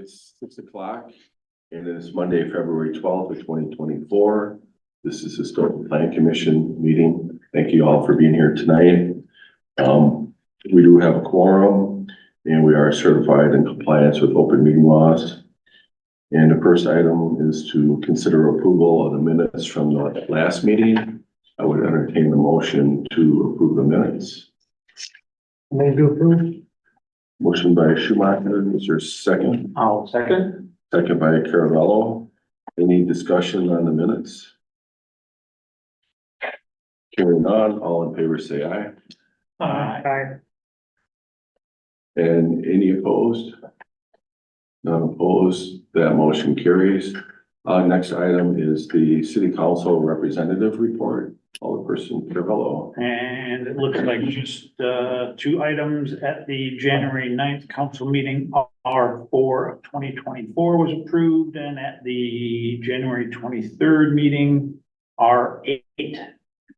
It's 6 o'clock and it is Monday, February 12th of 2024. This is the Stoughton Plan Commission meeting. Thank you all for being here tonight. We do have a quorum and we are certified in compliance with open meeting laws. And the first item is to consider approval of the minutes from the last meeting. I would entertain the motion to approve the minutes. Move to approve. Motion by Schumacher, is there a second? I'll second. Second by Caravello. Any discussion on the minutes? Hearing none, all in favor say aye. Aye. And any opposed? None opposed, that motion carries. Next item is the city council representative report. Alderperson Caravello. And it looks like just two items at the January 9th council meeting. R4 of 2024 was approved, and at the January 23rd meeting, R8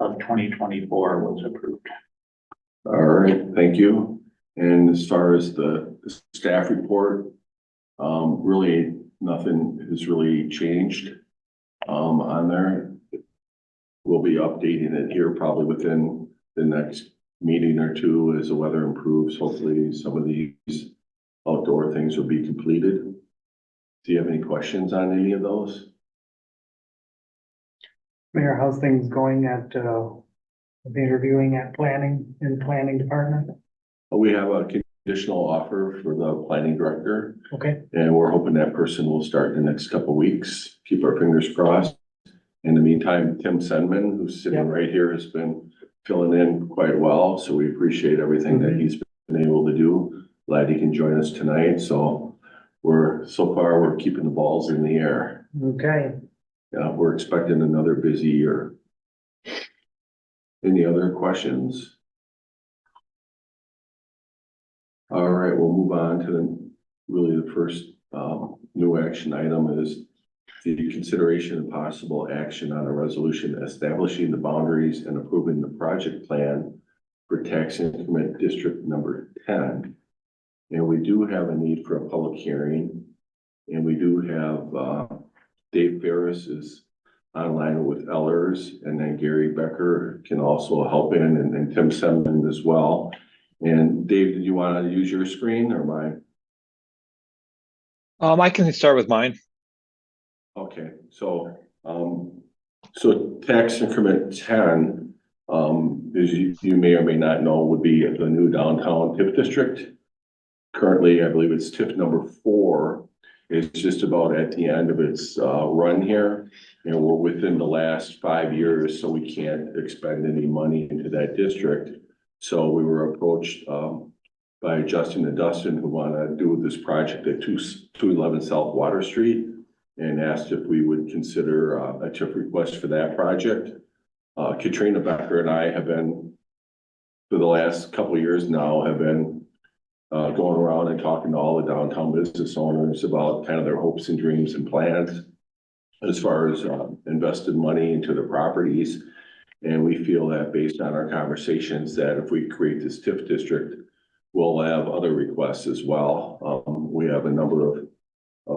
of 2024 was approved. All right, thank you. And as far as the staff report, really nothing has really changed on there. We'll be updating it here probably within the next meeting or two as the weather improves. Hopefully some of these outdoor things will be completed. Do you have any questions on any of those? Mayor, how's things going at the interviewing at planning department? We have a conditional offer for the planning director. Okay. And we're hoping that person will start in the next couple of weeks. Keep our fingers crossed. In the meantime, Tim Senman, who's sitting right here, has been filling in quite well. So we appreciate everything that he's been able to do. Glad he can join us tonight. So far we're keeping the balls in the air. Okay. Yeah, we're expecting another busy year. Any other questions? All right, we'll move on to the first new action item is the consideration and possible action on a resolution establishing the boundaries and approving the project plan for tax increment district number 10. And we do have a need for a public hearing, and we do have Dave Ferris is online with Ellers, and then Gary Becker can also help in, and Tim Semman as well. And Dave, did you want to use your screen or mine? I can start with mine. Okay, so tax increment 10, as you may or may not know, would be the new downtown TIF district. Currently, I believe it's TIF number 4. It's just about at the end of its run here. And we're within the last 5 years, so we can't expend any money into that district. So we were approached by Justin and Dustin, who want to do this project at 211 South Water Street, and asked if we would consider a TIF request for that project. Katrina Becker and I have been, for the last couple of years now, have been going around and talking to all the downtown business owners about kind of their hopes and dreams and plans as far as invested money into the properties. And we feel that based on our conversations that if we create this TIF district, we'll have other requests as well. We have a number of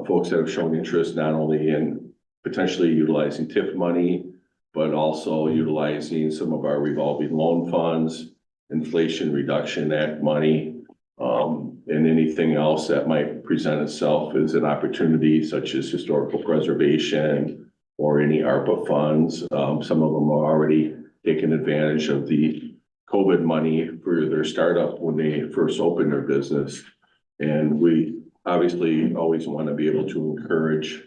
folks that have shown interest not only in potentially utilizing TIF money, but also utilizing some of our revolving loan funds, Inflation Reduction Act money, and anything else that might present itself as an opportunity, such as historical preservation or any ARPA funds. Some of them are already taking advantage of the COVID money for their startup when they first opened their business. And we obviously always want to be able to encourage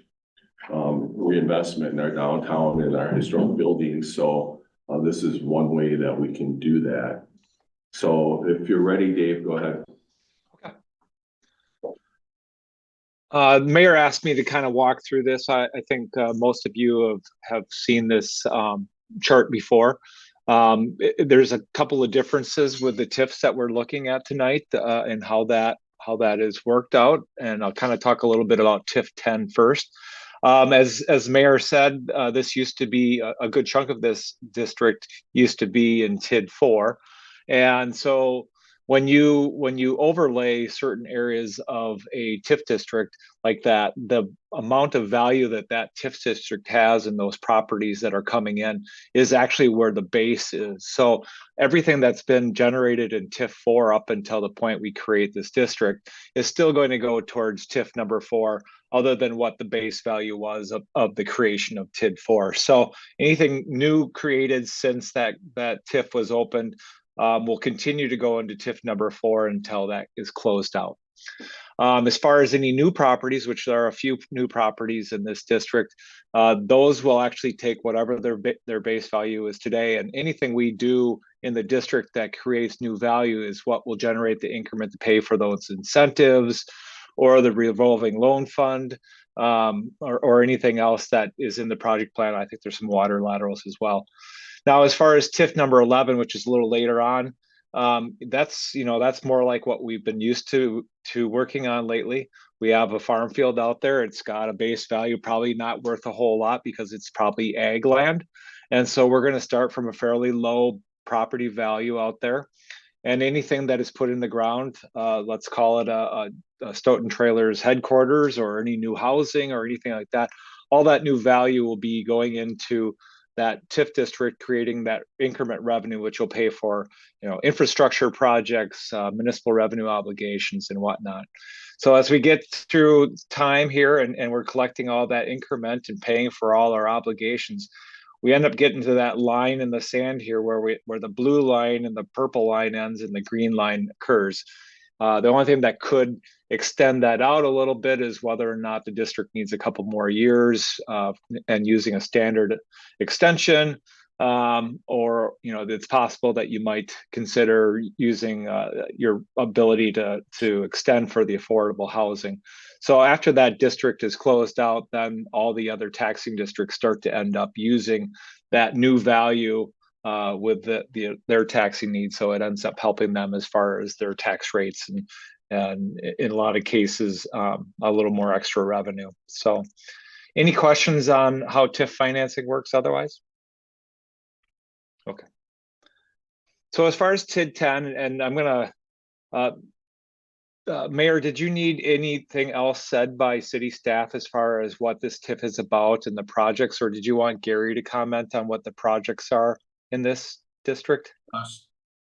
reinvestment in our downtown and our historic buildings. So this is one way that we can do that. So if you're ready, Dave, go ahead. The mayor asked me to kind of walk through this. I think most of you have seen this chart before. There's a couple of differences with the TIFs that we're looking at tonight and how that is worked out. And I'll kind of talk a little bit about TIF 10 first. As Mayor said, this used to be a good chunk of this district used to be in TID 4. And so when you overlay certain areas of a TIF district like that, the amount of value that that TIF district has in those properties that are coming in is actually where the base is. So everything that's been generated in TIF 4 up until the point we create this district is still going to go towards TIF number 4, other than what the base value was of the creation of TID 4. So anything new created since that TIF was opened will continue to go into TIF number 4 until that is closed out. As far as any new properties, which there are a few new properties in this district, those will actually take whatever their base value is today, and anything we do in the district that creates new value is what will generate the increment to pay for those incentives or the revolving loan fund, or anything else that is in the project plan. I think there's some water laterals as well. Now, as far as TIF number 11, which is a little later on, that's more like what we've been used to working on lately. We have a farm field out there. It's got a base value, probably not worth a whole lot because it's probably ag land. And so we're going to start from a fairly low property value out there. And anything that is put in the ground, let's call it a Stoughton Trailers headquarters or any new housing or anything like that, all that new value will be going into that TIF district, creating that increment revenue, which will pay for, infrastructure projects, municipal revenue obligations, and whatnot. So as we get through time here and we're collecting all that increment and paying for all our obligations, we end up getting to that line in the sand here where the blue line and the purple line ends and the green line occurs. The only thing that could extend that out a little bit is whether or not the district needs a couple more years and using a standard extension, or it's possible that you might consider using your ability to extend for the affordable housing. So after that district is closed out, then all the other taxing districts start to end up using that new value with their taxing needs. So it ends up helping them as far as their tax rates and in a lot of cases, a little more extra revenue. So any questions on how TIF financing works otherwise? Okay. So as far as TID 10, and I'm going to, Mayor, did you need anything else said by city staff as far as what this TIF is about and the projects, or did you want Gary to comment on what the projects are in this district?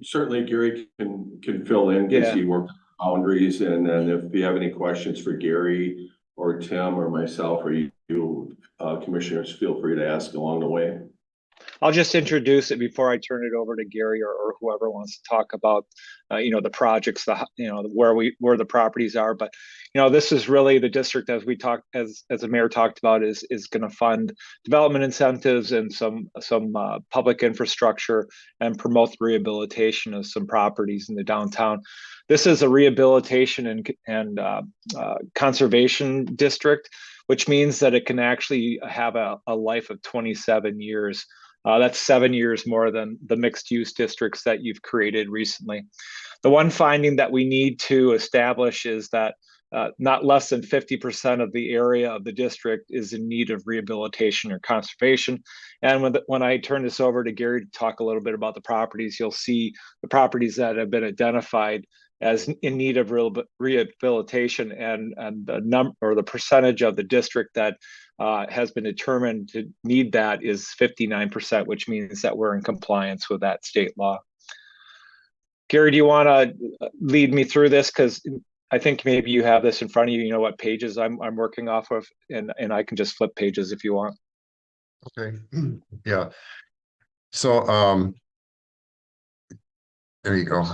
Certainly Gary can fill in because he worked boundaries, and then if you have any questions for Gary or Tim or myself or you commissioners, feel free to ask along the way. I'll just introduce it before I turn it over to Gary or whoever wants to talk about, the projects, where the properties are. But, this is really the district, as we talked, as the mayor talked about, is going to fund development incentives and some public infrastructure and promote the rehabilitation of some properties in the downtown. This is a rehabilitation and conservation district, which means that it can actually have a life of 27 years. That's 7 years more than the mixed use districts that you've created recently. The one finding that we need to establish is that not less than 50% of the area of the district is in need of rehabilitation or conservation. And when I turn this over to Gary to talk a little bit about the properties, you'll see the properties that have been identified as in need of rehabilitation, and the number or the percentage of the district that has been determined to need that is 59%, which means that we're in compliance with that state law. Gary, do you want to lead me through this? Because I think maybe you have this in front of you. You know what pages I'm working off of, and I can just flip pages if you want. Okay. Yeah. So there you go.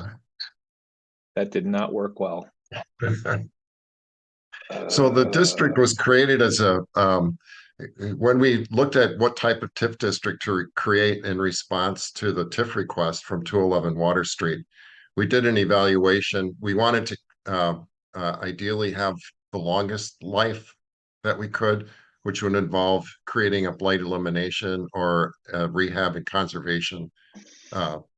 That did not work well. So the district was created as a when we looked at what type of TIF district to create in response to the TIF request from 211 Water Street, we did an evaluation. We wanted to ideally have the longest life that we could, which would involve creating a blight elimination or a rehab and conservation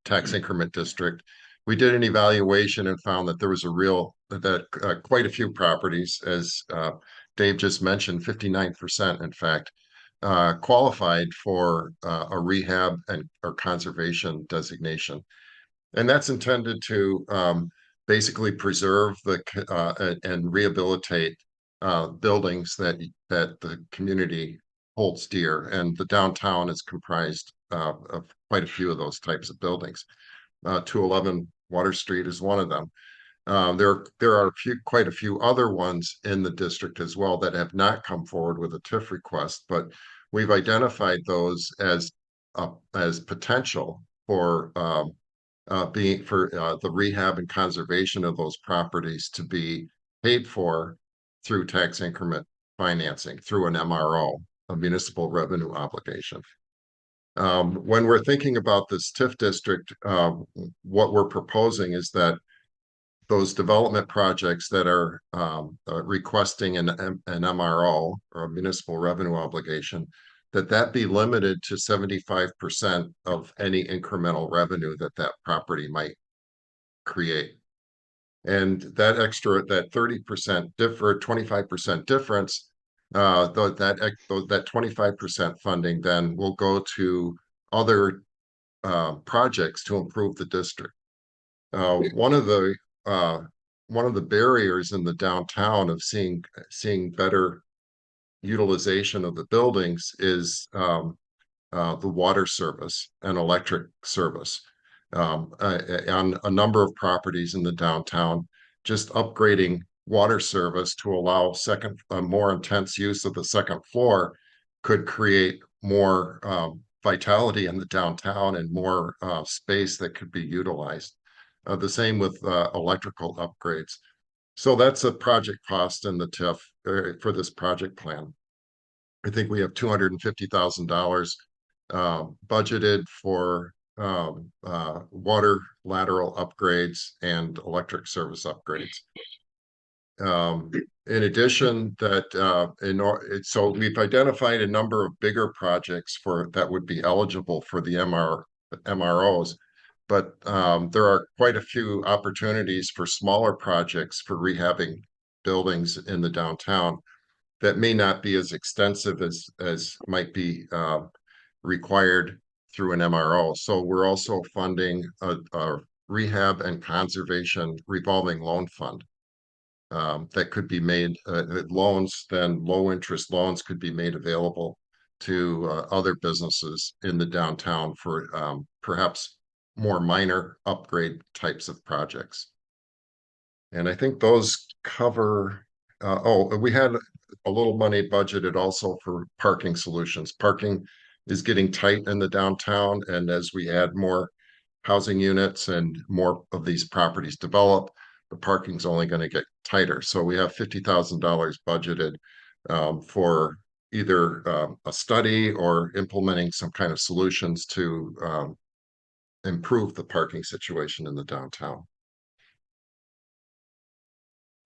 tax increment district. We did an evaluation and found that there was quite a few properties, as Dave just mentioned, 59% in fact, qualified for a rehab or conservation designation. And that's intended to basically preserve and rehabilitate buildings that the community holds dear, and the downtown is comprised of quite a few of those types of buildings. 211 Water Street is one of them. There are quite a few other ones in the district as well that have not come forward with a TIF request, but we've identified those as potential for the rehab and conservation of those properties to be paid for through tax increment financing through an MRO, a municipal revenue obligation. When we're thinking about this TIF district, what we're proposing is that those development projects that are requesting an MRO or a municipal revenue obligation, that be limited to 75% of any incremental revenue that property might create. And that 30% 25% difference, that 25% funding then will go to other projects to improve the district. One of the barriers in the downtown of seeing better utilization of the buildings is the water service and electric service. On a number of properties in the downtown, just upgrading water service to allow more intense use of the second floor could create more vitality in the downtown and more space that could be utilized. The same with electrical upgrades. So that's a project cost in the TIF for this project plan. I think we have $250,000 budgeted for water lateral upgrades and electric service upgrades. In addition, so we've identified a number of bigger projects that would be eligible for the MROs, but there are quite a few opportunities for smaller projects for rehabbing buildings in the downtown that may not be as extensive as might be required through an MRO. So we're also funding a rehab and conservation revolving loan fund that could be made low interest loans could be made available to other businesses in the downtown for perhaps more minor upgrade types of projects. And I think those cover, we had a little money budgeted also for parking solutions. Parking is getting tight in the downtown, and as we add more housing units and more of these properties develop, the parking's only going to get tighter. So we have $50,000 budgeted for either a study or implementing some kind of solutions to improve the parking situation in the downtown.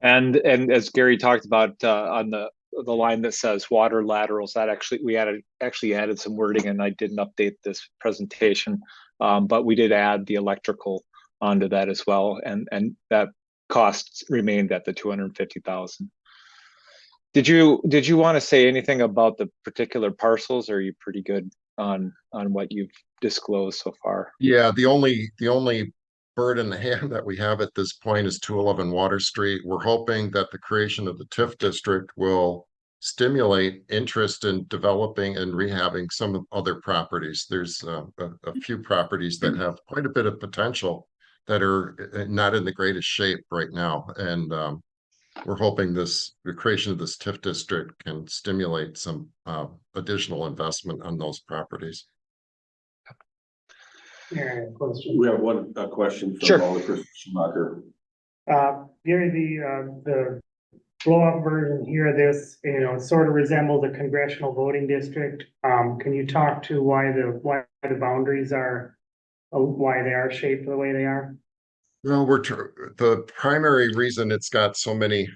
And as Gary talked about on the line that says water laterals, that we added some wording, and I didn't update this presentation, but we did add the electrical onto that as well, and that cost remained at the $250,000. Did you want to say anything about the particular parcels, or are you pretty good on what you've disclosed so far? Yeah, the only bird in the hand that we have at this point is 211 Water Street. We're hoping that the creation of the TIF district will stimulate interest in developing and rehabbing some other properties. There's a few properties that have quite a bit of potential that are not in the greatest shape right now. And we're hoping the creation of this TIF district can stimulate some additional investment on those properties. Yeah, We have one question from Sure. Chris Schumacher. Gary, the blow-up version here of this, sort of resembles a congressional voting district. Can you talk to why the boundaries are, why they are shaped the way they are? Well, the primary reason it's got so many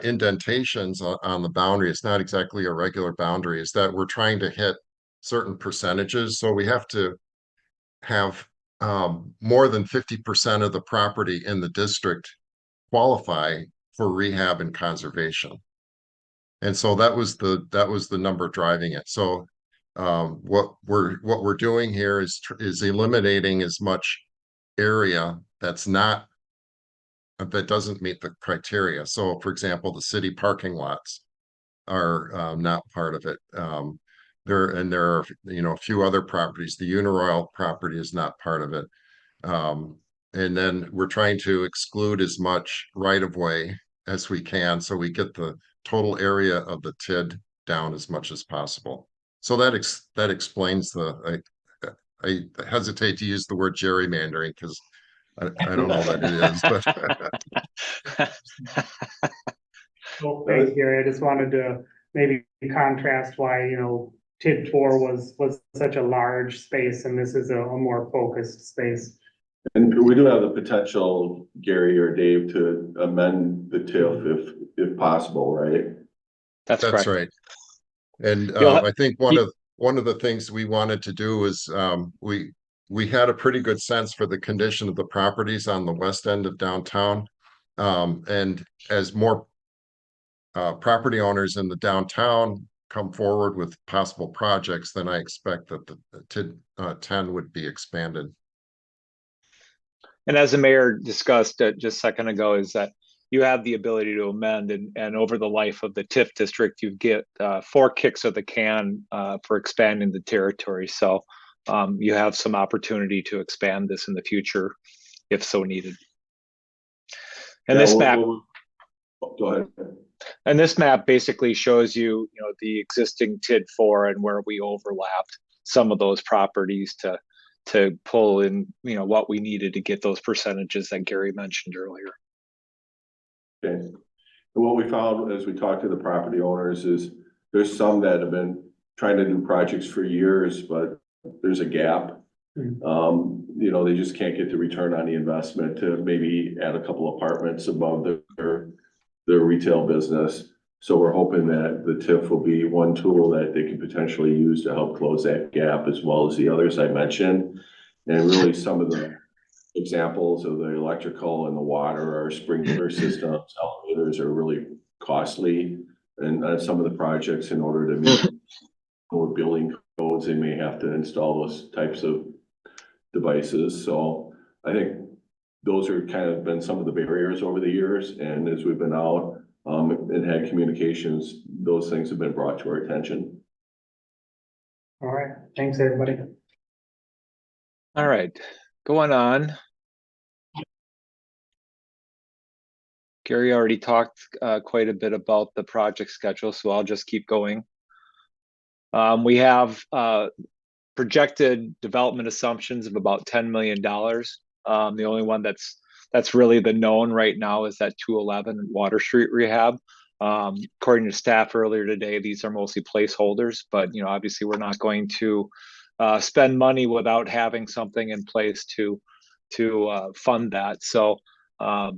indentations on the boundary, it's not exactly a regular boundary, is that we're trying to hit certain percentages. So we have to have more than 50% of the property in the district qualify for rehab and conservation. And so that was the number driving it. So what we're doing here is eliminating as much area that's not that doesn't meet the criteria. So for example, the city parking lots are not part of it. There are, you know, a few other properties. The Uniroyal property is not part of it. And then we're trying to exclude as much right of way as we can, so we get the total area of the TID down as much as possible. So that explains I hesitate to use the word gerrymandering because I don't know that it is, but Well, thanks, Gary. I just wanted to maybe contrast why, you know, TID four was such a large space and this is a more focused space. And we do have the potential, Gary or Dave, to amend the TIF if possible, right? That's that's correct. right. And You'll I think you- one of the things we wanted to do is we had a pretty good sense for the condition of the properties on the west end of downtown. And as more property owners in the downtown come forward with possible projects, then I expect that the TID 10 would be expanded. And as the mayor discussed just a second ago, is that you have the ability to amend, and over the life of the TIF district, you get 4 kicks of the can for expanding the territory. So you have some opportunity to expand this in the future if so needed. And Yeah, this map, go ahead. and this map basically shows you, you know, the existing TID 4 and where we overlapped some of those properties to pull in, you know, what we needed to get those percentages that Gary mentioned earlier. Okay. And what we found as we talked to the property owners is there's some that have been trying to do projects for years, but there's a gap. You know, they just can't get the return on the investment to maybe add a couple apartments above their retail business. So we're hoping that the TIF will be one tool that they can potentially use to help close that gap, as well as the others I mentioned. And really some of the examples of the electrical and the water or sprinkler systems, elevators are really costly. And some of the projects, in order to meet more building codes, they may have to install those types of devices. So I think those are kind of been some of the barriers over the years. And as we've been out and had communications, those things have been brought to our attention. All right, thanks, everybody. All right, going on. Gary already talked quite a bit about the project schedule, so I'll just keep going. We have projected development assumptions of about $10 million. The only one that's really the known right now is that 211 Water Street rehab. According to staff earlier today, these are mostly placeholders, but you know, obviously we're not going to spend money without having something in place to fund that. So a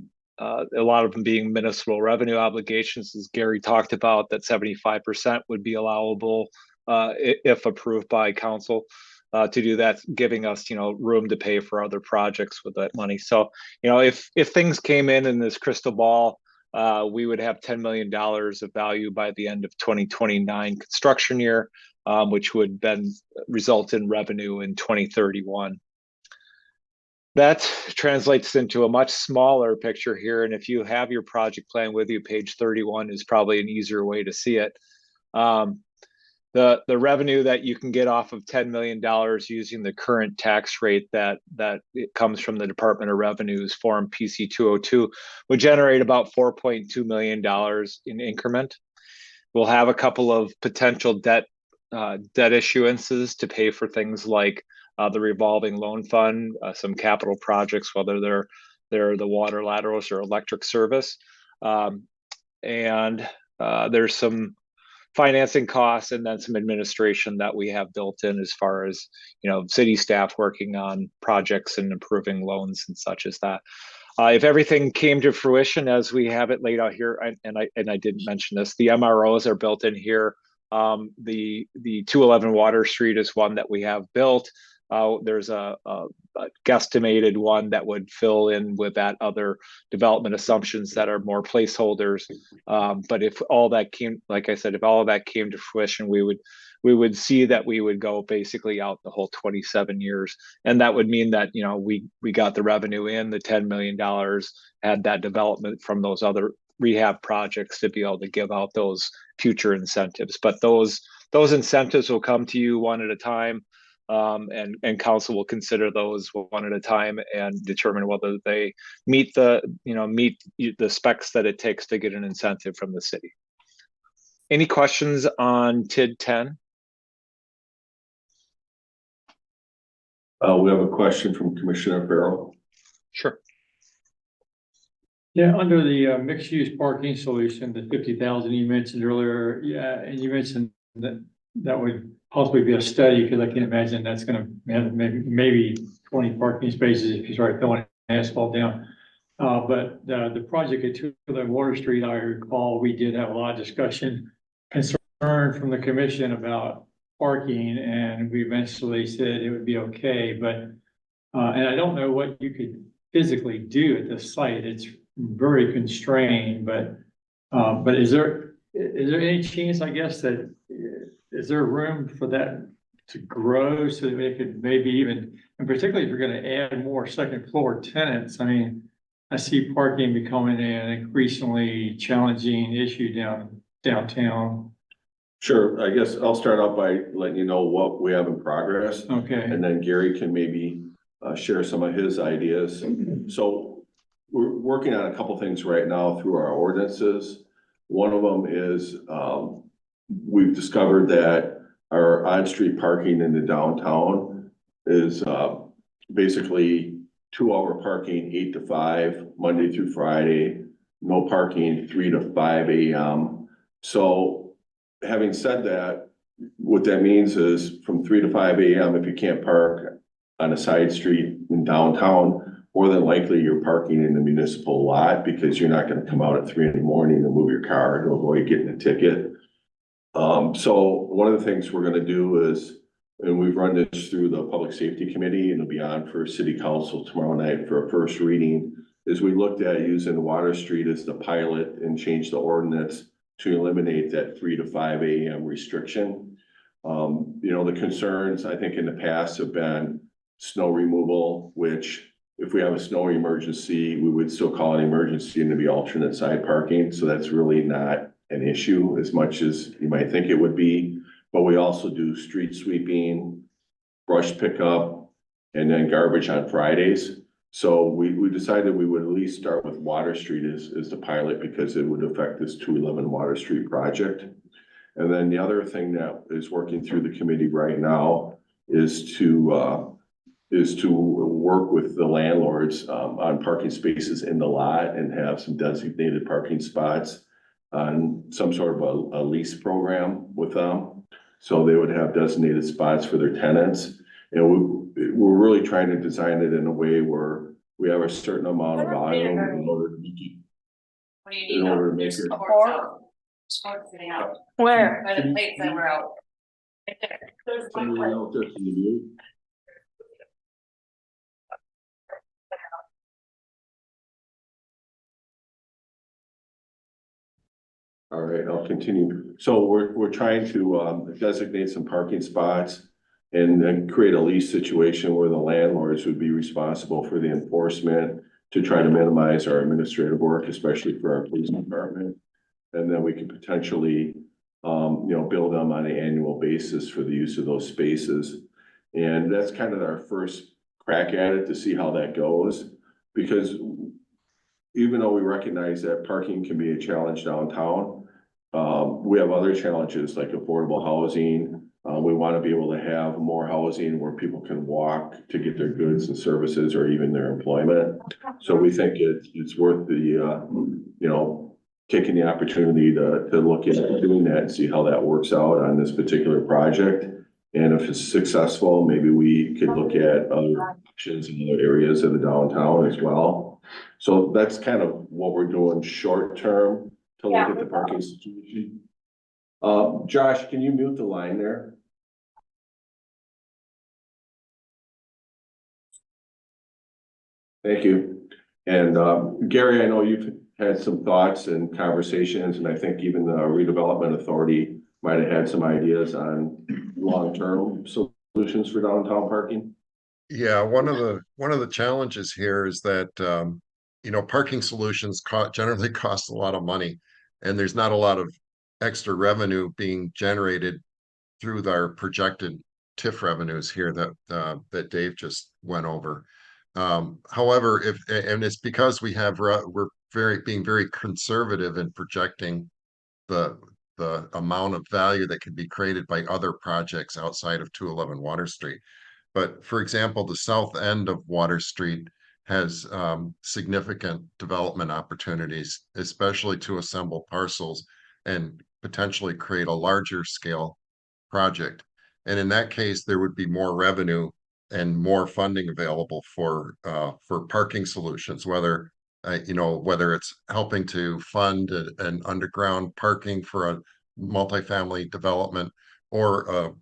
lot of them being municipal revenue obligations, as Gary talked about, that 75% would be allowable if approved by council to do that, giving us, you know, room to pay for other projects with that money. So, you know, if things came in this crystal ball, we would have $10 million of value by the end of 2029 construction year, which would then result in revenue in 2031. That translates into a much smaller picture here. And if you have your project plan with you, page 31 is probably an easier way to see it. The revenue that you can get off of $10 million using the current tax rate that it comes from the Department of Revenue's Form PC 202 would generate about $4.2 million in increment. We'll have a couple of potential debt issuances to pay for things like the revolving loan fund, some capital projects, whether they're the water laterals or electric service. And there's some financing costs and then some administration that we have built in as far as, you know, city staff working on projects and improving loans and such as that. If everything came to fruition as we have it laid out here, and I didn't mention this, the MROs are built in here. The 211 Water Street is one that we have built. There's a guesstimated one that would fill in with that other development assumptions that are more placeholders. But if all that came, like I said, if all of that came to fruition, we we would see that we would go basically out the whole 27 years. And that would mean that, you know, we got the revenue in, the $10 million, had that development from those other rehab projects to be able to give out those future incentives. But those incentives will come to you one at a time. And council will consider those one at a time and determine whether they meet the specs that it takes to get an incentive from the city. Any questions on TID 10? We have a question from Commissioner Farrell. Sure. Yeah, under the mixed use parking solution, the 50,000 you mentioned earlier, yeah, and you mentioned that would possibly be a study, because I can imagine that's gonna have maybe 20 parking spaces if you start throwing asphalt down. But the project at 211 Water Street, I recall, we did have a lot of discussion, concern from the commission about parking, and we eventually said it would be okay, but and I don't know what you could physically do at the site. It's very constrained, but is there any chance, I guess, that is there room for that to grow so that it could maybe even, and particularly if you're going to add more second floor tenants? I mean, I see parking becoming an increasingly challenging issue downtown. Sure, I guess I'll start out by letting you know what we have in progress. Okay. And then Gary can maybe share some of his ideas. So we're working on a couple things right now through our ordinances. One of them is we've discovered that our on-street parking in the downtown is basically 2-hour parking, 8 to 5, Monday through Friday, no parking 3 to 5 a.m. So having said that, what that means is from 3 to 5 a.m., if you can't park on a side street in downtown, more than likely you're parking in the municipal lot, because you're not going to come out at 3 in the morning and move your car to avoid getting a ticket. So one of the things we're going to do is, and we've run this through the Public Safety Committee, and it'll be on for City Council tomorrow night for a first reading, is we looked at using Water Street as the pilot and change the ordinance to eliminate that 3 to 5 a.m. restriction. The concerns, I think, in the past have been snow removal, which if we have a snow emergency, we would still call it an emergency and to be alternate side parking. So that's really not an issue as much as you might think it would be. But we also do street sweeping, brush pickup, and then garbage on Fridays. So we decided we would at least start with Water Street as the pilot, because it would affect this 211 Water Street project. And then the other thing that is working through the committee right now is to work with the landlords on parking spaces in the lot and have some designated parking spots on some sort of a lease program with them. So they would have designated spots for their tenants. And we're really trying to design it in a way where we have a certain amount of volume in order to make it. Where? By the plates that were out. Right there. There's one Somebody plate. out there, can you mute? All right, I'll continue. So we're trying to designate some parking spots and create a lease situation where the landlords would be responsible for the enforcement to try to minimize our administrative work, especially for our police department. And then we could potentially, bill them on an annual basis for the use of those spaces. And that's kind of our first crack at it to see how that goes. Because even though we recognize that parking can be a challenge downtown, we have other challenges like affordable housing. We want to be able to have more housing where people can walk to get their goods and services or even their employment. So we think it's worth the, taking the opportunity to look at doing that and see how that works out on this particular project. And if it's successful, maybe we could look at other options in other areas of the downtown as well. So that's kind of what we're doing short term to look at the parking situation. Josh, can you mute the line there? Thank you. And Gary, I know you've had some thoughts and conversations, and I think even the redevelopment authority might have had some ideas on long-term solutions for downtown parking. Yeah, one of the challenges here is that parking solutions generally cost a lot of money, and there's not a lot of extra revenue being generated through our projected TIF revenues here that Dave just went over. However, and it's because we're being very conservative in projecting the amount of value that can be created by other projects outside of 211 Water Street. But for example, the south end of Water Street has significant development opportunities, especially to assemble parcels and potentially create a larger scale project. And in that case, there would be more revenue and more funding available for parking solutions, whether whether it's helping to fund an underground parking for a multifamily development or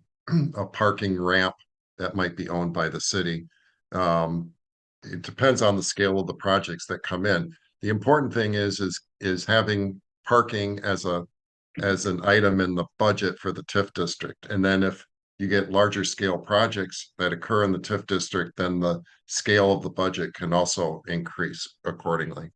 a parking ramp that might be owned by the city. It depends on the scale of the projects that come in. The important thing is having parking as an item in the budget for the TIF district. And then if you get larger scale projects that occur in the TIF district, then the scale of the budget can also increase accordingly.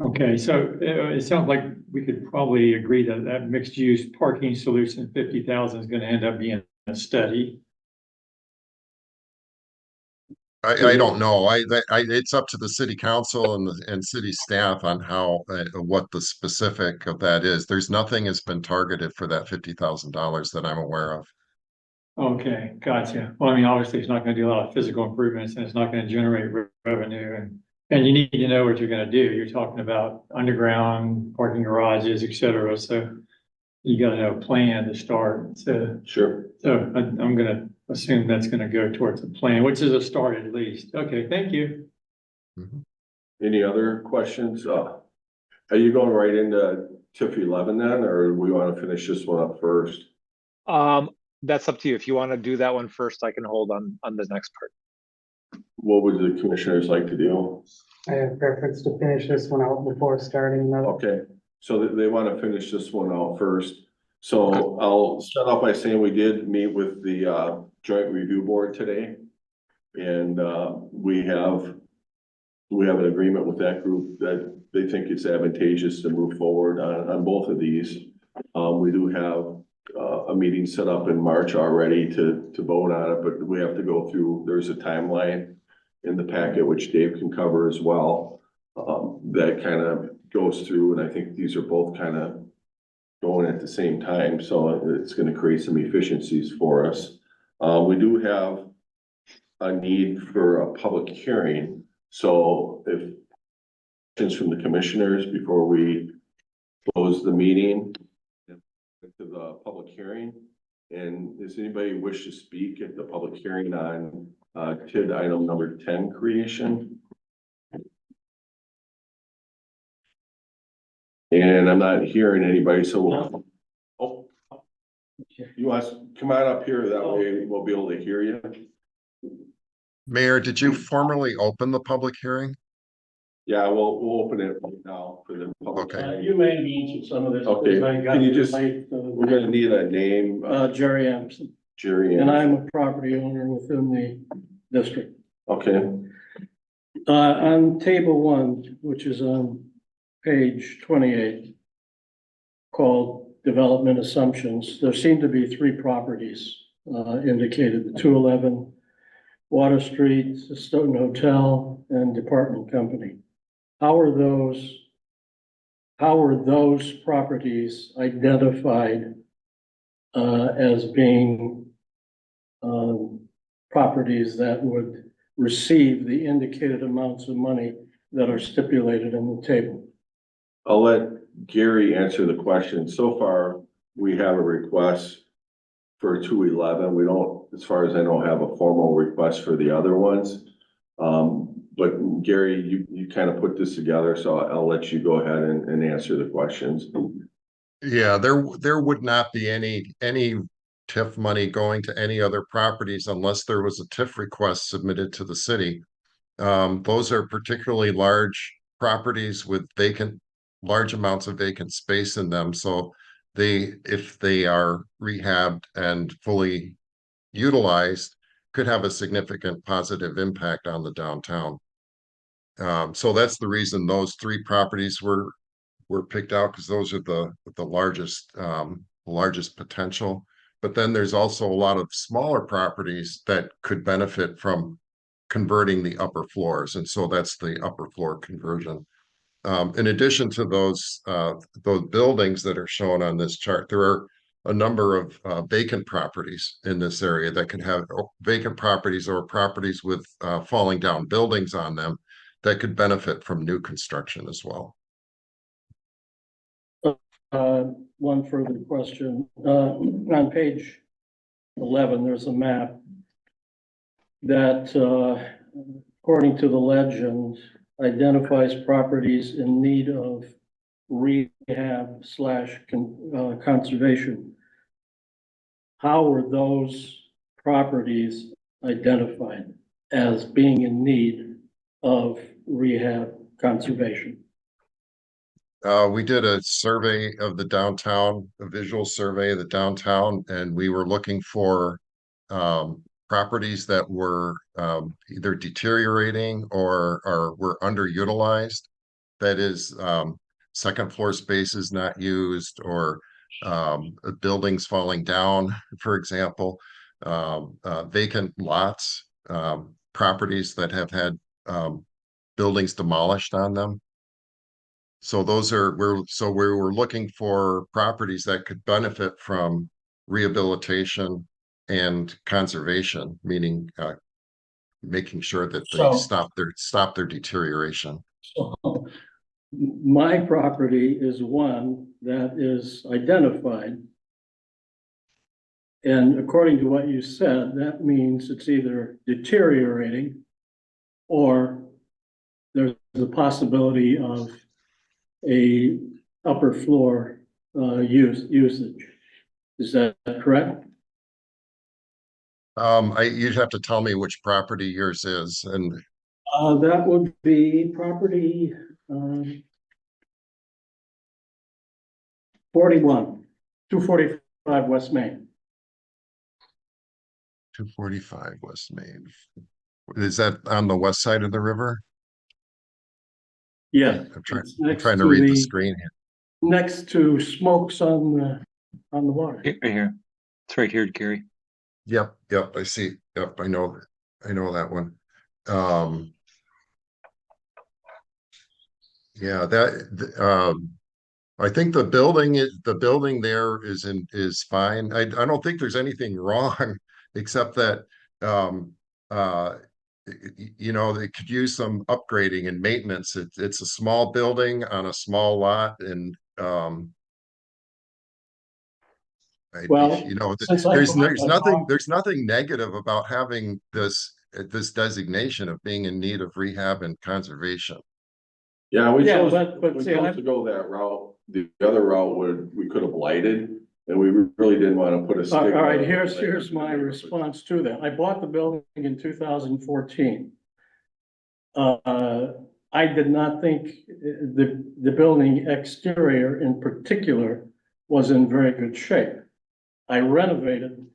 Okay, so it sounds like we could probably agree that that mixed use parking solution, 50,000 is gonna end up being a study. I don't know. It's up to the city council and city staff on how what the specific of that is. There's nothing has been targeted for that $50,000 that I'm aware of. Okay, gotcha. Well, I mean, obviously, it's not gonna do a lot of physical improvements and it's not gonna generate revenue and you need to know what you're gonna do. You're talking about underground parking garages, et cetera. So you gotta have a plan to start. Sure. So I'm gonna assume that's gonna go towards a plan, which is a start at least. Okay, thank you. Mhm. Any other questions? Are you going right into TIF 11 then, or we want to finish this one up first? That's up to you. If you want to do that one first, I can hold on the next part. What would the commissioners like to do? I have preference to finish this one out before starting another. Okay, so they want to finish this one out first. So I'll start off by saying we did meet with the joint review board today. And we have an agreement with that group that they think it's advantageous to move forward on both of these. We do have a meeting set up in March already to vote on it, but we have to go through, there's a timeline in the packet, which Dave can cover as well. That kind of goes through, and I think these are both kind of going at the same time, so it's going to create some efficiencies for us. We do have a need for a public hearing, so if questions from the commissioners before we close the meeting to the public hearing, and does anybody wish to speak at the public hearing on TID item number 10 creation? And I'm not hearing anybody, so oh, you want to come on up here, that way we'll be able to hear you. Mayor, did you formally open the public hearing? Yeah, we'll open it right now for the public. Okay. hearing. You may need some of this. Okay, because I got can you just- late, We're gonna need a name, Jerry Ampson, Jerry. and I'm a property owner within the district. Okay, On table one, which is on page 28, called development assumptions, there seem to be three properties indicated, the 211 Water Street, the Stoughton Hotel, and Department Company. How are those properties identified as being properties that would receive the indicated amounts of money that are stipulated in the table? I'll let Gary answer the question. So far, we have a request for 211. We don't, as far as I know, have a formal request for the other ones. But Gary, you kind of put this together, so I'll let you go ahead and answer the questions. Yeah, there would not be any TIF money going to any other properties unless there was a TIF request submitted to the city. Those are particularly large properties with vacant large amounts of vacant space in them. So if they are rehabbed and fully utilized, could have a significant positive impact on the downtown. So that's the reason those three properties were picked out, because those are the largest potential. But then there's also a lot of smaller properties that could benefit from converting the upper floors, and so that's the upper floor conversion. In addition to those buildings that are shown on this chart, there are a number of vacant properties in this area that could have vacant properties or properties with falling down buildings on them that could benefit from new construction as well. One further question. On page 11, there's a map that, according to the legend, identifies properties in need of rehab / conservation. How were those properties identified as being in need of rehab conservation? We did a survey of the downtown, a visual survey of the downtown, and we were looking for properties that were either deteriorating or were underutilized. That is, second floor spaces not used, or buildings falling down, for example, vacant lots, properties that have had buildings demolished on them. So we were looking for properties that could benefit from rehabilitation and conservation, meaning making sure that they stop their deterioration. So my property is one that is identified. And according to what you said, that means it's either deteriorating or there's a possibility of a upper floor usage. Is that correct? You'd have to tell me which property yours is, and That would be property 41, 245 West Main. 245 West Main. Is that on the west side of the river? Yeah. I'm trying to read the screen here. Next to Smokes on the water. Right here. It's right here, Gary. Yep, I see. Yep, I know that one. Yeah, I think the building there is fine. I don't think there's anything wrong, except that they could use some upgrading and maintenance. It's a small building on a small lot, and there's nothing negative about having this designation of being in need of rehab and conservation. Yeah, we chose but see, to go that route. The other route we could have lighted, and we really didn't want to put a sticker. All right, here's my response to that. I bought the building in 2014. I did not think the building exterior in particular was in very good shape. I renovated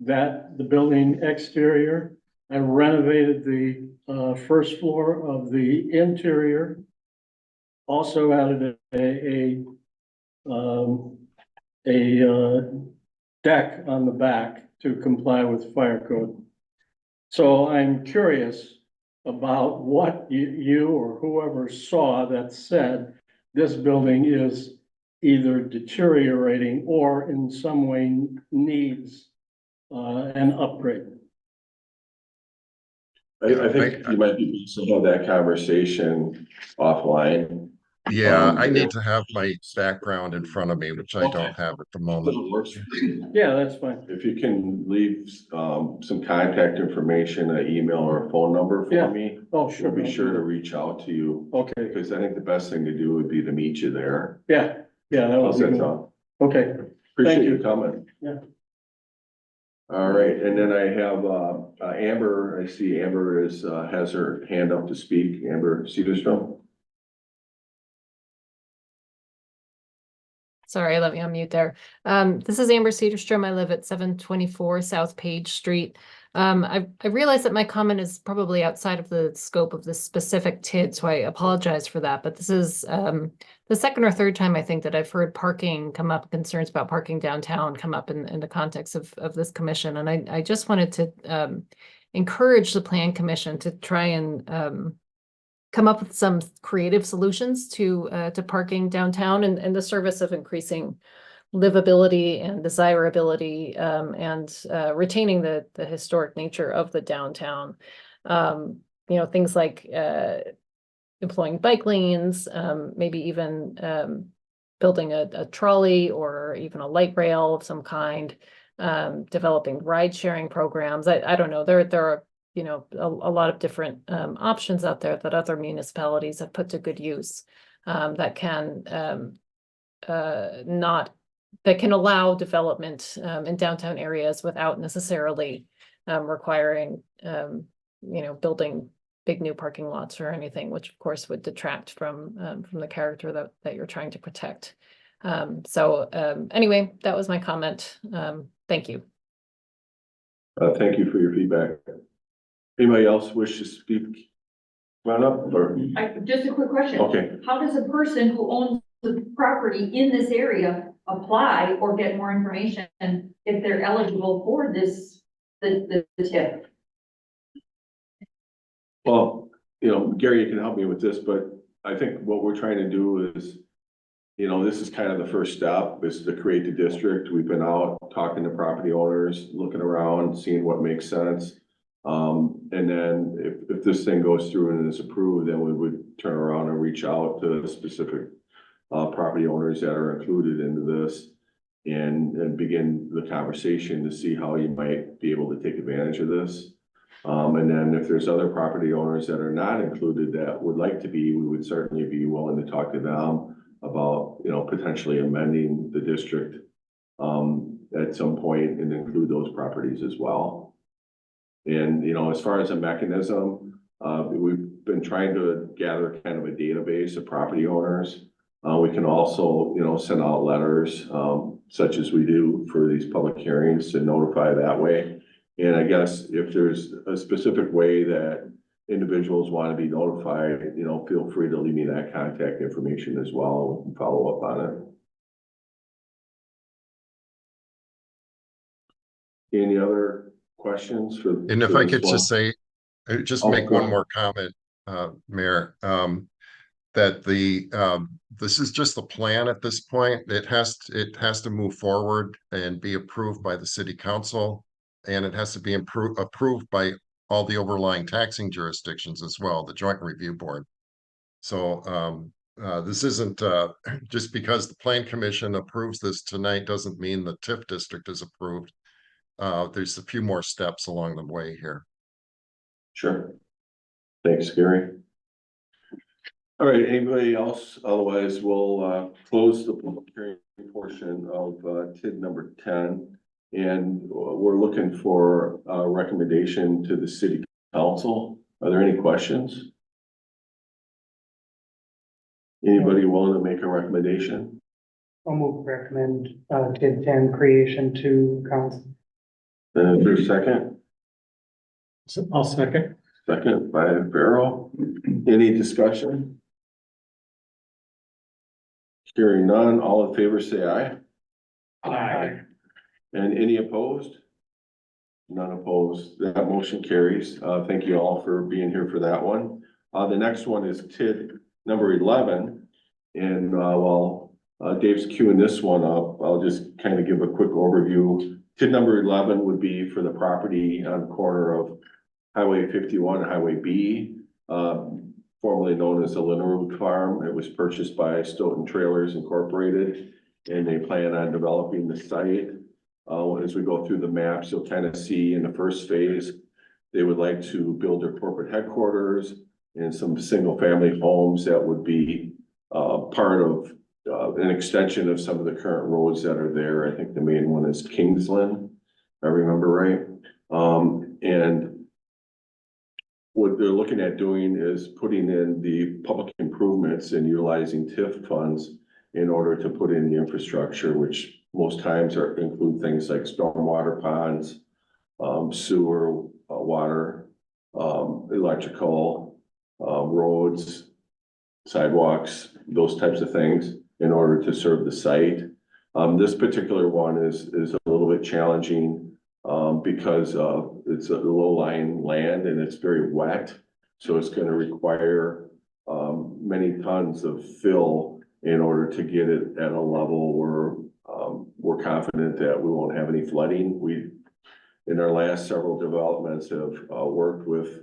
the building exterior. I renovated the first floor of the interior. Also added a deck on the back to comply with fire code. So I'm curious about what you or whoever saw that said this building is either deteriorating or in some way needs an upgrade. I think you might be able to have that conversation offline. Yeah, I need to have my background in front of me, which I don't have at the moment. Yeah, that's fine. If you can leave some contact information, an email or a phone number for me, Oh, sure. we'll be sure to reach out to you. Okay. Because I think the best thing to do would be to meet you there. Yeah, that would How's be that good. sound? Okay. Appreciate you. you coming. Yeah. All right, and then I have Amber. I see Amber has her hand up to speak. Amber Cedarstrom. Sorry, I let me on mute there. This is Amber Cedarstrom. I live at 724 South Page Street. I realize that my comment is probably outside of the scope of this specific TID, so I apologize for that. But this is the second or third time I think that I've heard parking come up, concerns about parking downtown come up in the context of this commission. And I just wanted to encourage the Plan Commission to try and come up with some creative solutions to parking downtown and the service of increasing livability and desirability and retaining the historic nature of the downtown. Things like employing bike lanes, maybe even building a trolley or even a light rail of some kind, developing ride sharing programs. I don't know. There are a lot of different options out there that other municipalities have put to good use that can allow development in downtown areas without necessarily requiring building big new parking lots or anything, which of course would detract from the character that you're trying to protect. Anyway, that was my comment. Thank you. Thank you for your feedback. Anybody else wish to speak? Run up or? Just a quick question. Okay. How does a person who owns the property in this area apply or get more information if they're eligible for this, the tip? Well, Gary, you can help me with this, but I think what we're trying to do is, this is kind of the first step, is to create the district. We've been out talking to property owners, looking around, seeing what makes sense. And then if this thing goes through and is approved, then we would turn around and reach out to specific property owners that are included into this and begin the conversation to see how you might be able to take advantage of this. And then if there's other property owners that are not included that would like to be, we would certainly be willing to talk to them about, potentially amending the district at some point and include those properties as well. And, as far as a mechanism, we've been trying to gather kind of a database of property owners. We can also, send out letters, such as we do for these public hearings to notify that way. And I guess if there's a specific way that individuals want to be notified, feel free to leave me that contact information as well. We can follow up on it. Any other questions for? And if I could just say, just make one more comment, Mayor, that this is just the plan at this point. It has to move forward and be approved by the city council, and it has to be approved by all the overlying taxing jurisdictions as well, the Joint Review Board. So this isn't just because the Plan Commission approves this tonight doesn't mean the TIF district is approved. There's a few more steps along the way here. Sure. Thanks, Gary. All right, anybody else? Otherwise, we'll close the public hearing portion of TID number 10. And we're looking for a recommendation to the city council. Are there any questions? Anybody willing to make a recommendation? I'll move recommend TID 10 creation to council. Is there a second? I'll second. Second by Farrell. Any discussion? Hearing none, all in favor say aye. Aye. And any opposed? None opposed. That motion carries. Thank you all for being here for that one. The next one is TID number 11. And while Dave's queuing this one up, I'll just kind of give a quick overview. TID number 11 would be for the property on the corner of Highway 51 and Highway B, formerly known as the Linneroot Farm. It was purchased by Stoughton Trailers Incorporated, and they plan on developing the site. As we go through the maps, you'll kind of see in the first phase, they would like to build their corporate headquarters and some single family homes that would be part of an extension of some of the current roads that are there. I think the main one is Kingsland, if I remember right. And what they're looking at doing is putting in the public improvements and utilizing TIF funds in order to put in the infrastructure, which most times include things like stormwater ponds, sewer, water, electrical, roads, sidewalks, those types of things in order to serve the site. This particular one is a little bit challenging because it's a low-lying land and it's very wet. So it's going to require many tons of fill in order to get it at a level where we're confident that we won't have any flooding. We, in our last several developments, have worked with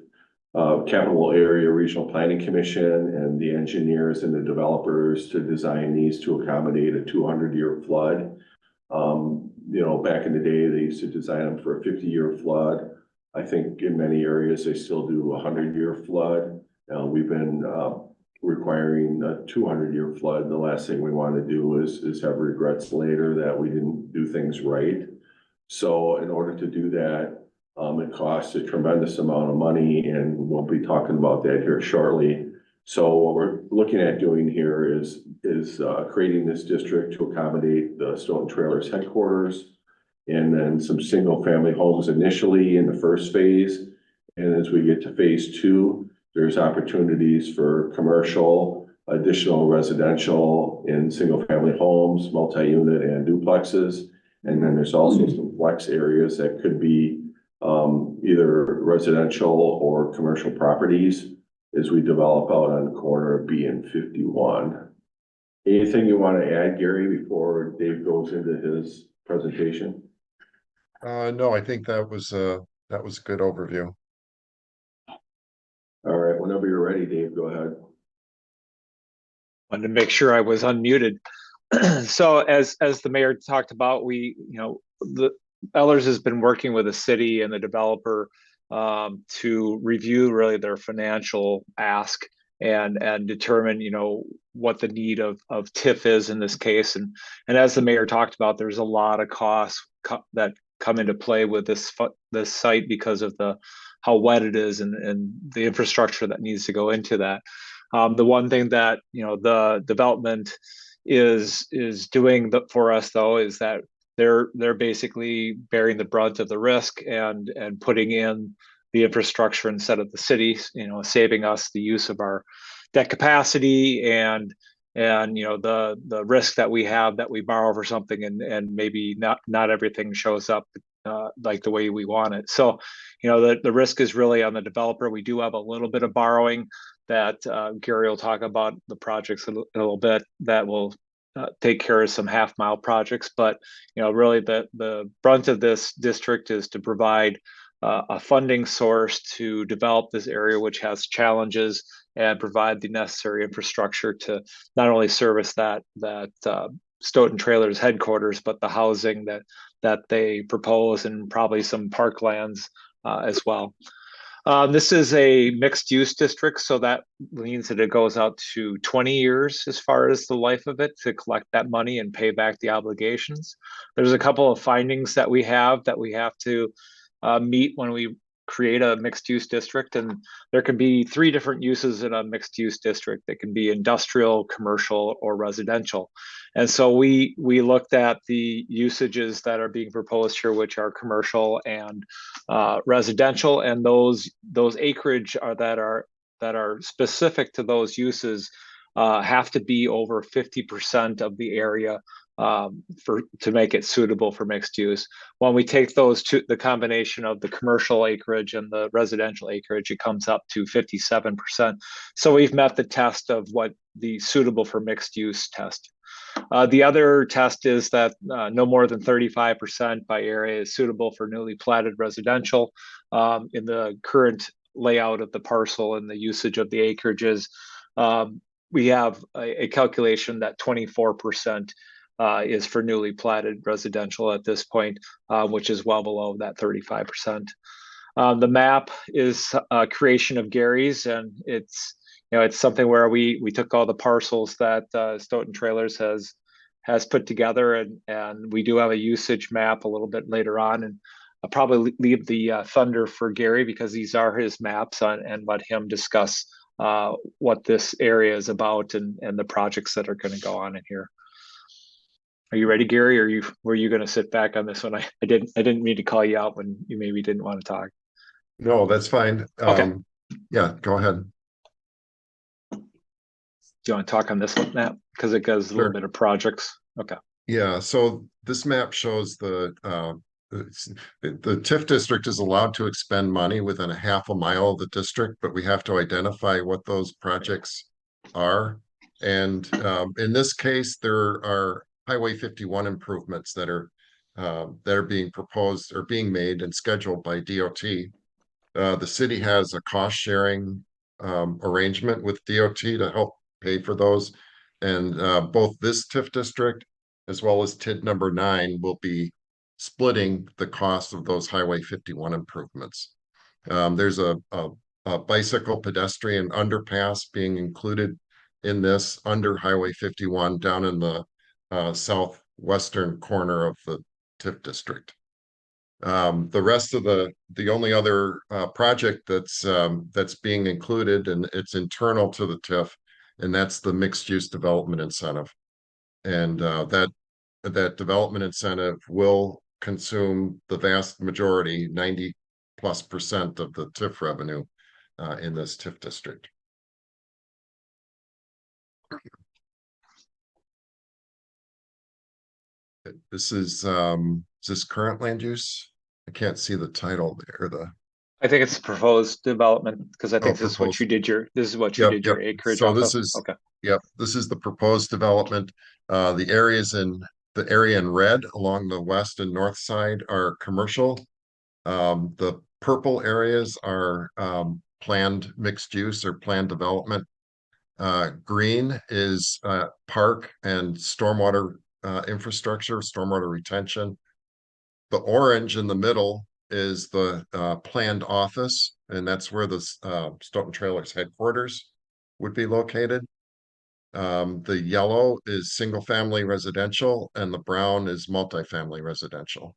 Capital Area Regional Planning Commission and the engineers and the developers to design these to accommodate a 200-year flood. You know, back in the day, they used to design them for a 50-year flood. I think in many areas, they still do a 100-year flood. We've been requiring a 200-year flood. The last thing we want to do is have regrets later that we didn't do things right. So in order to do that, it costs a tremendous amount of money, and we'll be talking about that here shortly. So what we're looking at doing here is creating this district to accommodate the Stoughton Trailers headquarters, and then some single-family homes initially in the first phase. And as we get to phase two, there's opportunities for commercial, additional residential in single-family homes, multi-unit and duplexes. And then there's also some flex areas that could be either residential or commercial properties as we develop out on the corner of B and 51. Anything you want to add, Gary, before Dave goes into his presentation? No, I think that was a good overview. All right, whenever you're ready, Dave, go ahead. Wanted to make sure I was unmuted. So as the mayor talked about, the Ellers has been working with the city and the developer to review really their financial ask and determine, what the need of TIF is in this case. And as the mayor talked about, there's a lot of costs that come into play with this site because of how wet it is and the infrastructure that needs to go into that. The one thing that the development is doing for us though is that they're basically bearing the brunt of the risk and putting in the infrastructure instead of the city, saving us the use of our debt capacity and the risk that we have that we borrow for something and maybe not everything shows up like the way we want it. So the risk is really on the developer. We do have a little bit of borrowing that Gary will talk about the projects a little bit that will take care of some half-mile projects, but really the brunt of this district is to provide a funding source to develop this area, which has challenges, and provide the necessary infrastructure to not only service that Stoughton Trailers headquarters, but the housing that they propose and probably some parklands as well. This is a mixed use district, so that means that it goes out to 20 years as far as the life of it to collect that money and pay back the obligations. There's a couple of findings that we have to meet when we create a mixed use district, and there can be 3 different uses in a mixed use district. It can be industrial, commercial, or residential. And so we looked at the usages that are being proposed here, which are commercial and residential, and those acreage that are specific to those uses have to be over 50% of the area to make it suitable for mixed use. When we take those two, the combination of the commercial acreage and the residential acreage, it comes up to 57%. So we've met the test of what the suitable for mixed use test. The other test is that no more than 35% by area is suitable for newly platted residential. In the current layout of the parcel and the usage of the acreages, we have a calculation that 24% is for newly platted residential at this point, which is well below that 35%. The map is a creation of Gary's, and it's something where we took all the parcels that Stoughton Trailers has put together, and we do have a usage map a little bit later on, and I'll probably leave the thunder for Gary because these are his maps and let him discuss what this area is about and the projects that are going to go on in here. Are you ready, Gary? Or were you going to sit back on this one? I didn't mean to call you out when you maybe didn't want to talk. No, that's fine. Okay. Yeah, go ahead. Do you want to talk on this one, Matt? Because it goes a little Sure. bit of projects. Okay. Yeah, so this map shows the TIF district is allowed to expend money within a half a mile of the district, but we have to identify what those projects are. And in this case, there are Highway 51 improvements that are being proposed or being made and scheduled by DOT. The city has a cost sharing arrangement with DOT to help pay for those. And both this TIF district as well as TID number 9 will be splitting the cost of those Highway 51 improvements. There's a bicycle pedestrian underpass being included in this under Highway 51 down in the southwestern corner of the TIF district. The rest of the only other project that's being included, and it's internal to the TIF, and that's the mixed use development incentive. And that development incentive will consume the vast majority, 90+% of the TIF revenue in this TIF district. This is this current land use? I can't see the title there. I think it's proposed development because I think this is what Proposed. you did your Yep. acreage So off this of. is, Okay. yep, this is the proposed development. The area in red along the west and north side are commercial. The purple areas are planned mixed use or planned development. Green is park and stormwater infrastructure, stormwater retention. The orange in the middle is the planned office, and that's where the Stoughton Trailers headquarters would be located. The yellow is single family residential and the brown is multifamily residential.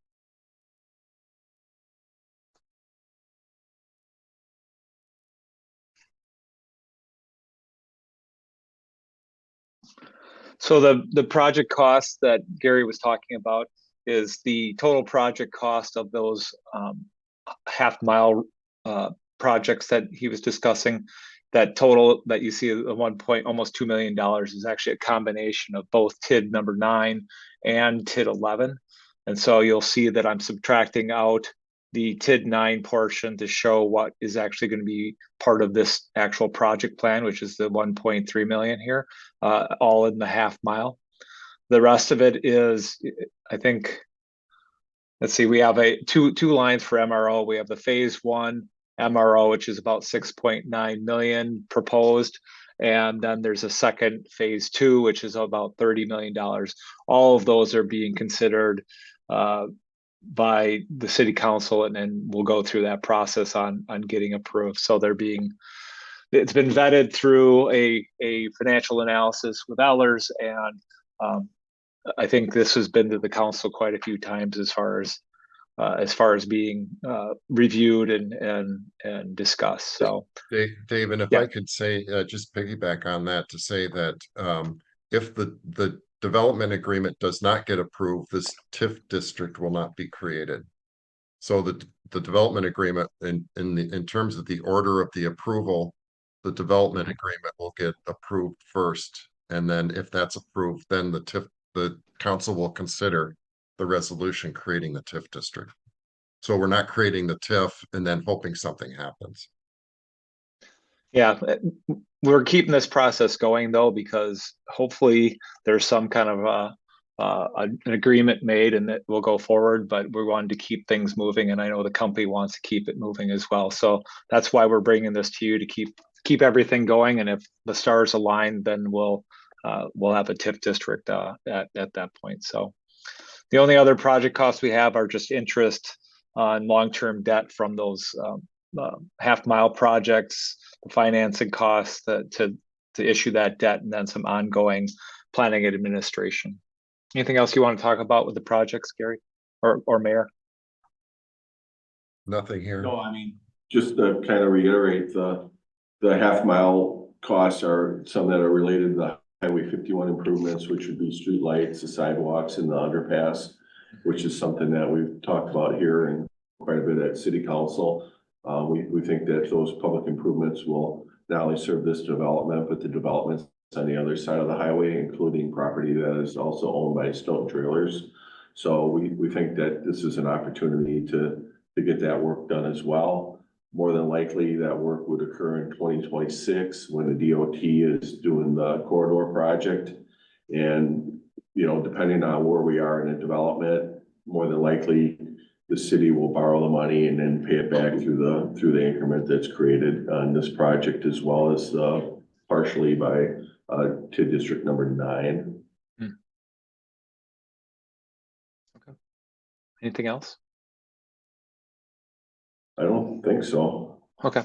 So the project cost that Gary was talking about is the total project cost of those half mile projects that he was discussing. That total that you see at almost $2 million is actually a combination of both TID number 9 and TID 11. And so you'll see that I'm subtracting out the TID 9 portion to show what is actually going to be part of this actual project plan, which is the 1.3 million here, all in the half mile. The rest of it is, I think, let's see, we have two lines for MRO. We have the phase 1 MRO, which is about 6.9 million proposed. And then there's a second phase 2, which is about $30 million. All of those are being considered by the city council, and then we'll go through that process on getting approved. So it's been vetted through a financial analysis with Ellers, and I think this has been to the council quite a few times as far as being reviewed and discussed. So, Dave, and if I could say, just piggyback on that to say that if the development agreement does not get approved, this TIF district will not be created. So the development agreement in terms of the order of the approval, the development agreement will get approved first. And then if that's approved, then the council will consider the resolution creating the TIF district. So we're not creating the TIF and then hoping something happens. Yeah, we're keeping this process going though, because hopefully there's some kind of an agreement made and that will go forward, but we wanted to keep things moving. And I know the company wants to keep it moving as well. So that's why we're bringing this to you to keep everything going. And if the stars align, then we'll have a TIF district at that point. So the only other project costs we have are just interest on long-term debt from those half mile projects, the financing costs to issue that debt, and then some ongoing planning and administration. Anything else you want to talk about with the projects, Gary or Mayor? Nothing here. No, I mean, just to kind of reiterate, the The half mile costs are some that are related to the Highway 51 improvements, which would be streetlights, the sidewalks and the underpass, which is something that we've talked about here and quite a bit at city council. We think that those public improvements will not only serve this development, but the developments on the other side of the highway, including property that is also owned by Stoughton Trailers. So we think that this is an opportunity to get that work done as well. More than likely, that work would occur in 2026 when the DOT is doing the corridor project. And, you know, depending on where we are in the development, more than likely the city will borrow the money and then pay it back through the increment that's created on this project, as well as partially by to District number 9. Okay. Anything else? I don't think so. Okay.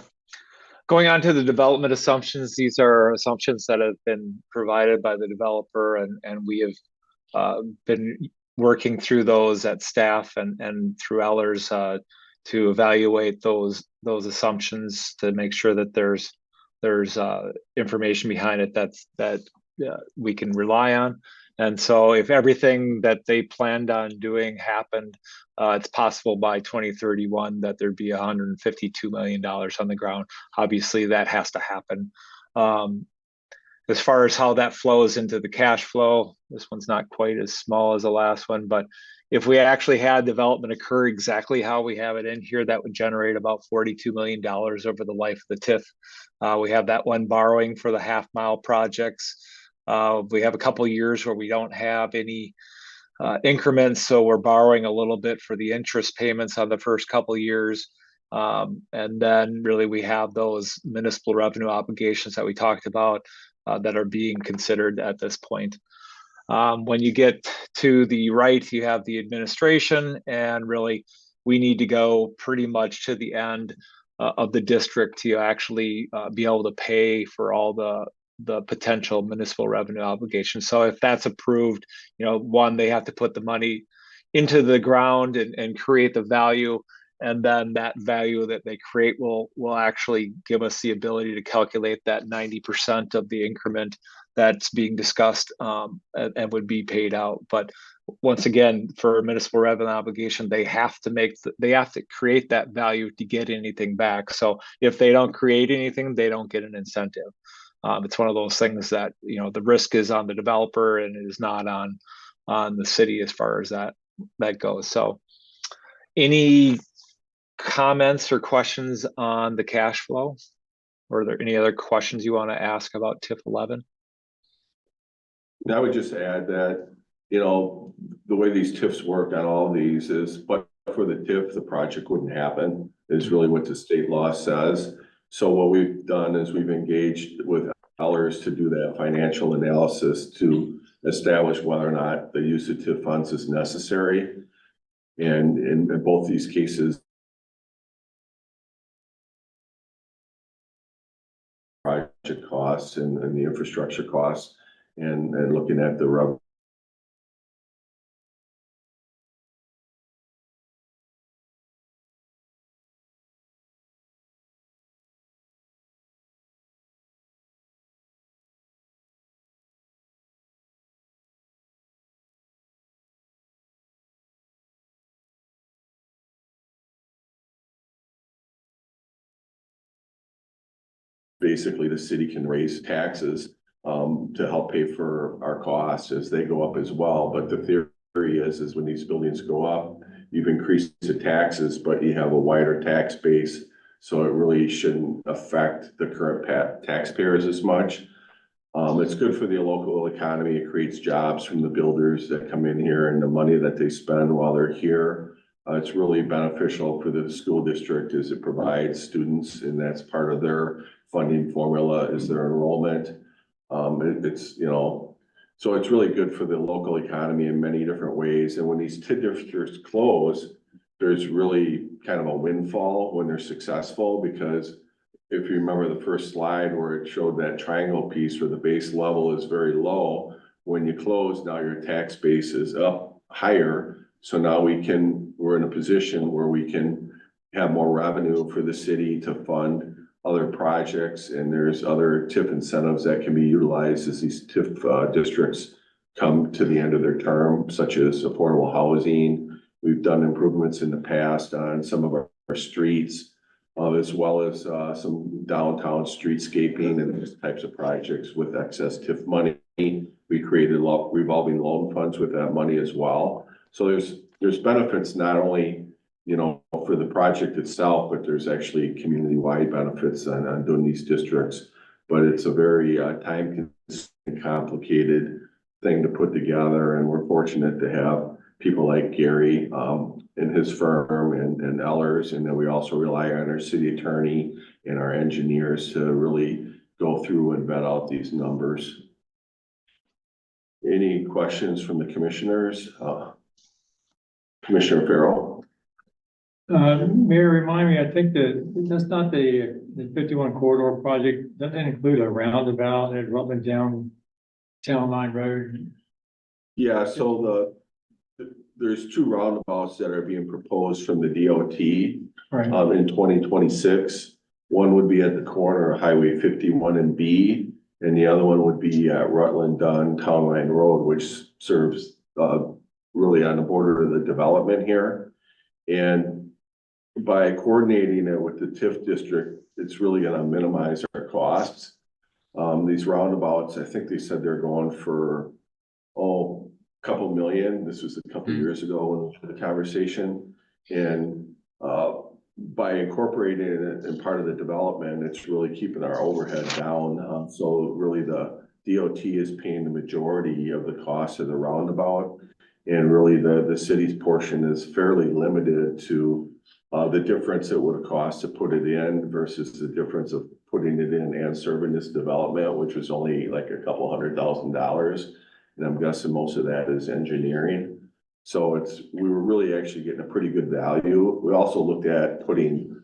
Going on to the development assumptions, these are assumptions that have been provided by the developer, and we have been working through those at staff and through Ellers to evaluate those assumptions to make sure that there's information behind it that we can rely on. And so if everything that they planned on doing happened, it's possible by 2031 that there'd be $152 million on the ground. Obviously, that has to happen. As far as how that flows into the cash flow, this one's not quite as small as the last one, but if we actually had development occur exactly how we have it in here, that would generate about $42 million over the life of the TIF. We have that one borrowing for the half mile projects. We have a couple years where we don't have any increments, so we're borrowing a little bit for the interest payments on the first couple years. And then really we have those municipal revenue obligations that we talked about that are being considered at this point. When you get to the right, you have the administration, and really we need to go pretty much to the end of the district to actually be able to pay for all the potential municipal revenue obligations. So if that's approved, you know, one, they have to put the money into the ground and create the value. And then that value that they create will actually give us the ability to calculate that 90% of the increment that's being discussed and would be paid out. But once again, for a municipal revenue obligation, they have to create that value to get anything back. So if they don't create anything, they don't get an incentive. It's one of those things that, you know, the risk is on the developer and it is not on the city as far as that goes. So any comments or questions on the cash flow? Or are there any other questions you want to ask about TIF 11? I would just add that, you know, the way these TIFs work on all of these is, but for the TIF, the project wouldn't happen, is really what the state law says. So what we've done is we've engaged with Ellers to do that financial analysis to establish whether or not the use of TIF funds is necessary. And in both these cases, project costs and the infrastructure costs and looking at the revenue. Basically, the city can raise taxes to help pay for our costs as they go up as well. But the theory is when these buildings go up, you've increased the taxes, but you have a wider tax base. So it really shouldn't affect the current taxpayers as much. It's good for the local economy. It creates jobs from the builders that come in here and the money that they spend while they're here. It's really beneficial for the school district as it provides students, and that's part of their funding formula is their enrollment. It's, you know, so it's really good for the local economy in many different ways. And when these TIF districts close, there's really kind of a windfall when they're successful, because if you remember the first slide where it showed that triangle piece where the base level is very low, when you close, now your tax base is up higher. So now we're in a position where we can have more revenue for the city to fund other projects, and there's other TIF incentives that can be utilized as these TIF districts come to the end of their term, such as affordable housing. We've done improvements in the past on some of our streets, as well as some downtown streetscaping and those types of projects with excess TIF money. We created revolving loan funds with that money as well. So there's benefits not only, you know, for the project itself, but there's actually community-wide benefits on doing these districts. But it's a very time-consuming, complicated thing to put together, and we're fortunate to have people like Gary and his firm and Ellers, and then we also rely on our city attorney and our engineers to really go through and vet out these numbers. Any questions from the commissioners? Commissioner Farrell? Mayor, remind me, I think that's not the 51 corridor project, doesn't that include a roundabout at Rutland Town Line Road? Yeah, so there's two roundabouts that are being proposed from the DOT Right. in 2026. One would be at the corner of Highway 51 and B, and the other one would be at Rutland Dunn Town Line Road, which serves really on the border of the development here. And by coordinating it with the TIF district, it's really gonna minimize our costs. These roundabouts, I think they said they're going for, a couple million. This was a couple years ago when we had the conversation. And by incorporating it in part of the development, it's really keeping our overhead down. So really the DOT is paying the majority of the cost of the roundabout. And really the city's portion is fairly limited to the difference it would have cost to put it in versus the difference of putting it in and serving this development, which was only like a couple $100,000. And I'm guessing most of that is engineering. So we were really actually getting a pretty good value. We also looked at putting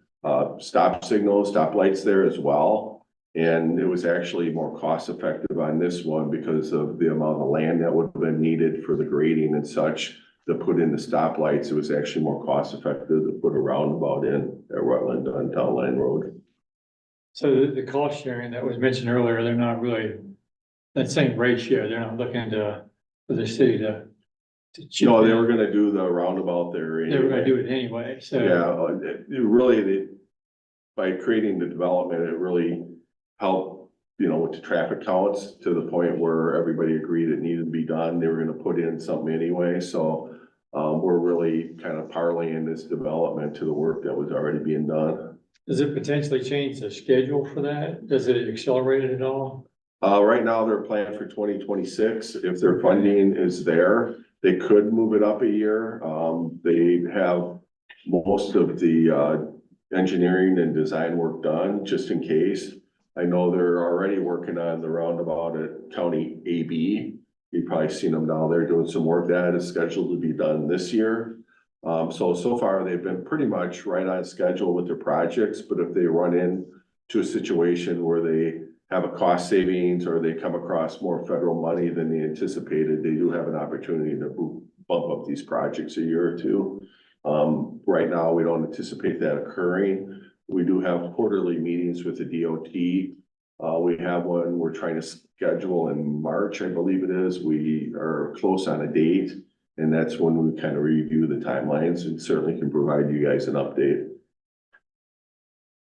stop signals, stop lights there as well. And it was actually more cost effective on this one because of the amount of land that would have been needed for the grading and such to put in the stoplights. It was actually more cost effective to put a roundabout in at Rutland on Town Line Road. So the cost sharing that was mentioned earlier, they're not really that same ratio. They're not looking for the city to chip No, they in. were gonna do the roundabout there. They were gonna anyway. do it anyway, so. Yeah, by creating the development, it really helped, you know, with the traffic counts to the point where everybody agreed it needed to be done. They were gonna put in something anyway, so we're really kind of parlaying this development to the work that was already being done. Does it potentially change the schedule for that? Does it accelerate it at all? Right now, they're planned for 2026. If their funding is there, they could move it up a year. They have most of the engineering and design work done, just in case. I know they're already working on the roundabout at County AB. You've probably seen them down there doing some work. That is scheduled to be done this year. So far, they've been pretty much right on schedule with their projects, but if they run into a situation where they have a cost savings or they come across more federal money than they anticipated, they do have an opportunity to bump up these projects a year or two. Right now, we don't anticipate that occurring. We do have quarterly meetings with the DOT. We have one we're trying to schedule in March, I believe it is. We are close on a date, and that's when we kind of review the timelines and certainly can provide you guys an update.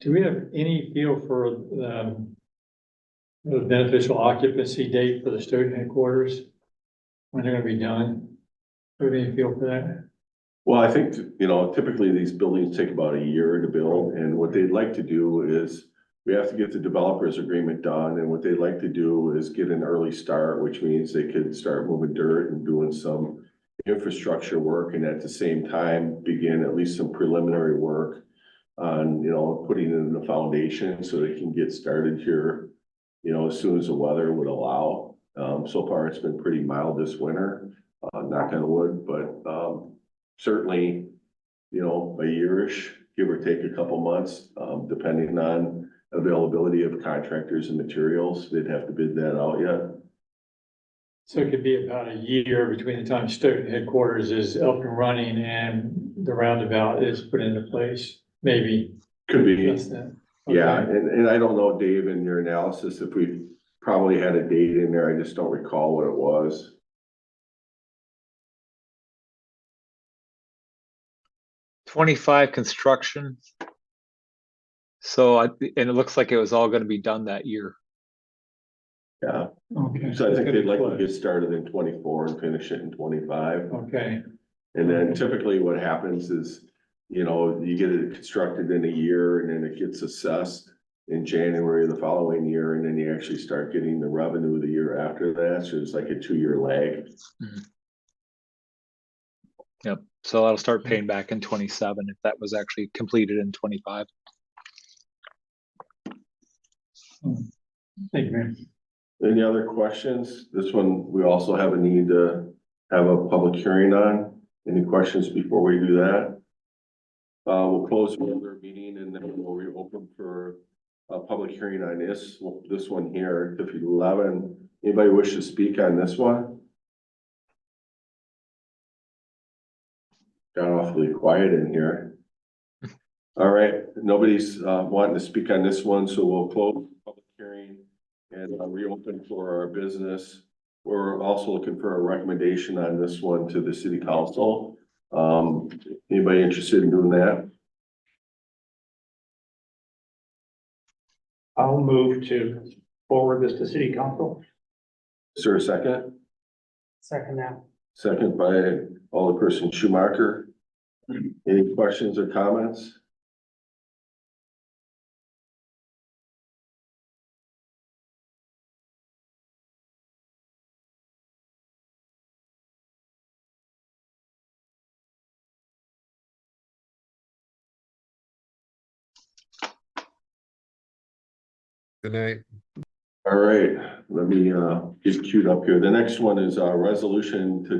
Do we have any feel for the beneficial occupancy date for the Stoughton headquarters? When they're gonna be done? Do we have any feel for that? Well, I think, you know, typically these buildings take about a year to build, and what they'd like to do is we have to get the developer's agreement done, and what they'd like to do is get an early start, which means they could start moving dirt and doing some infrastructure work, and at the same time begin at least some preliminary work on, you know, putting in the foundation so they can get started here, you know, as soon as the weather would allow. So far, it's been pretty mild this winter, knock on wood, but certainly, you know, a yearish, give or take a couple months, depending on availability of contractors and materials. They'd have to bid that out yet. So it could be about a year between the time Stoughton headquarters is up and running and the roundabout is put into place, maybe. Could be. Less than. Yeah, and I don't know, Dave, in your analysis, if we probably had a date in there, I just don't recall what it was. 25 construction. So and it looks like it was all gonna be done that year. Yeah, Okay. so I think they'd like to Good. get started in 24 and finish it in 25. Okay, And then typically what happens is, you know, you get it constructed in a year and then it gets assessed in January of the following year, and then you actually start getting the revenue the year after that. So it's like a 2-year lag. Yep. So that'll start paying back in 27 if that was actually completed in 25. thank you, man. Any other questions? This one, we also have a need to have a public hearing on. Any questions before we do that? We'll close the other meeting and then we'll reopen for a public hearing on this one here, 11. Anybody wish to speak on this one? Got awfully quiet in here. All right, nobody's wanting to speak on this one, so we'll close the public hearing and reopen for our business. We're also looking for a recommendation on this one to the city council. Anybody interested in doing that? I'll move to forward this to city council. Is there a second? Second that. Second by Alderperson Schumacher. Any questions or comments? Good night. All right, let me get queued up here. The next one is a resolution to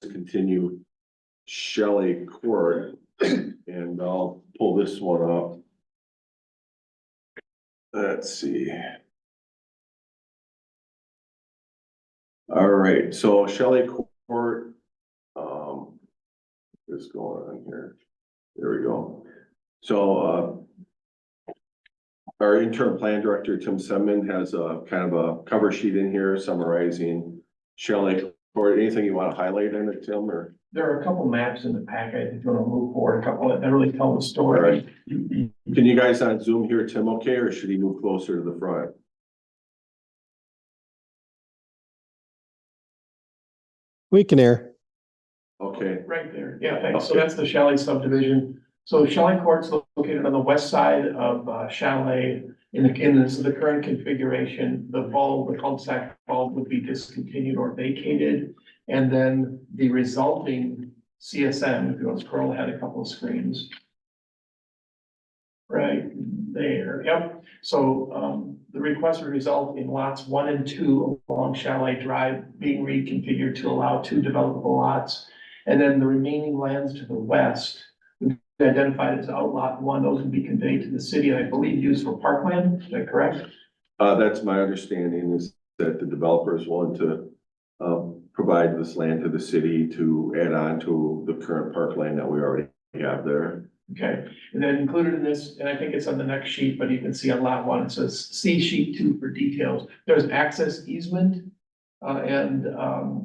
discontinue Shelley Court, and I'll pull this one up. Let's see. All right, so Shelley Court, what's going on here? There we go. So, our interim plan director, Tim Semman, has a kind of a cover sheet in here summarizing Shelley Court. Anything you want to highlight in it, Tim, or? There are a couple maps in the packet. If you want to move forward, a couple that really tell the story. All right. Can you guys on Zoom hear Tim okay, or should he move closer to the front? We can hear. Okay, Right there. Yeah, thanks. So that's the Chalet subdivision. So Chalet Court's located on the west side of Chalet. In the current configuration, the cul-de-sac bulb would be discontinued or vacated. And then the resulting CSM, if you want to scroll ahead a couple of screens. Right there, yep. So the request would result in lots 1 and 2 along Chalet Drive being reconfigured to allow 2 developable lots. And then the remaining lands to the west, identified as outlot 1, those would be conveyed to the city, and I believe used for parkland. Is that correct? that's my understanding, is that the developer is willing to provide this land to the city to add on to the current parkland that we already have there. Okay, and then included in this, and I think it's on the next sheet, but you can see on lot 1, it says see sheet 2 for details. There's access easement and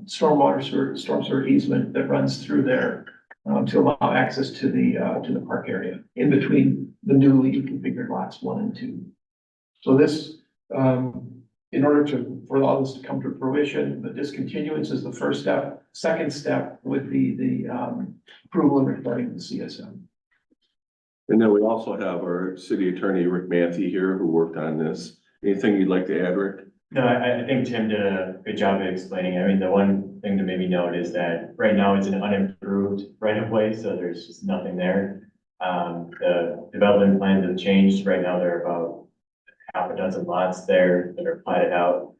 storm sewer easement that runs through there to allow access to the park area in between the newly configured lots 1 and 2. So this, in order for all this to come to fruition, the discontinuance is the first step. Second step would be the approval regarding the CSM. And then we also have our city attorney, Rick Manthe, here, who worked on this. Anything you'd like to add, Rick? No, I think Tim did a good job of explaining. I mean, the one thing to maybe note is that right now it's an unimproved right of way, so there's just nothing there. The development plans have changed. Right now, there are about half a dozen lots there that are platted out.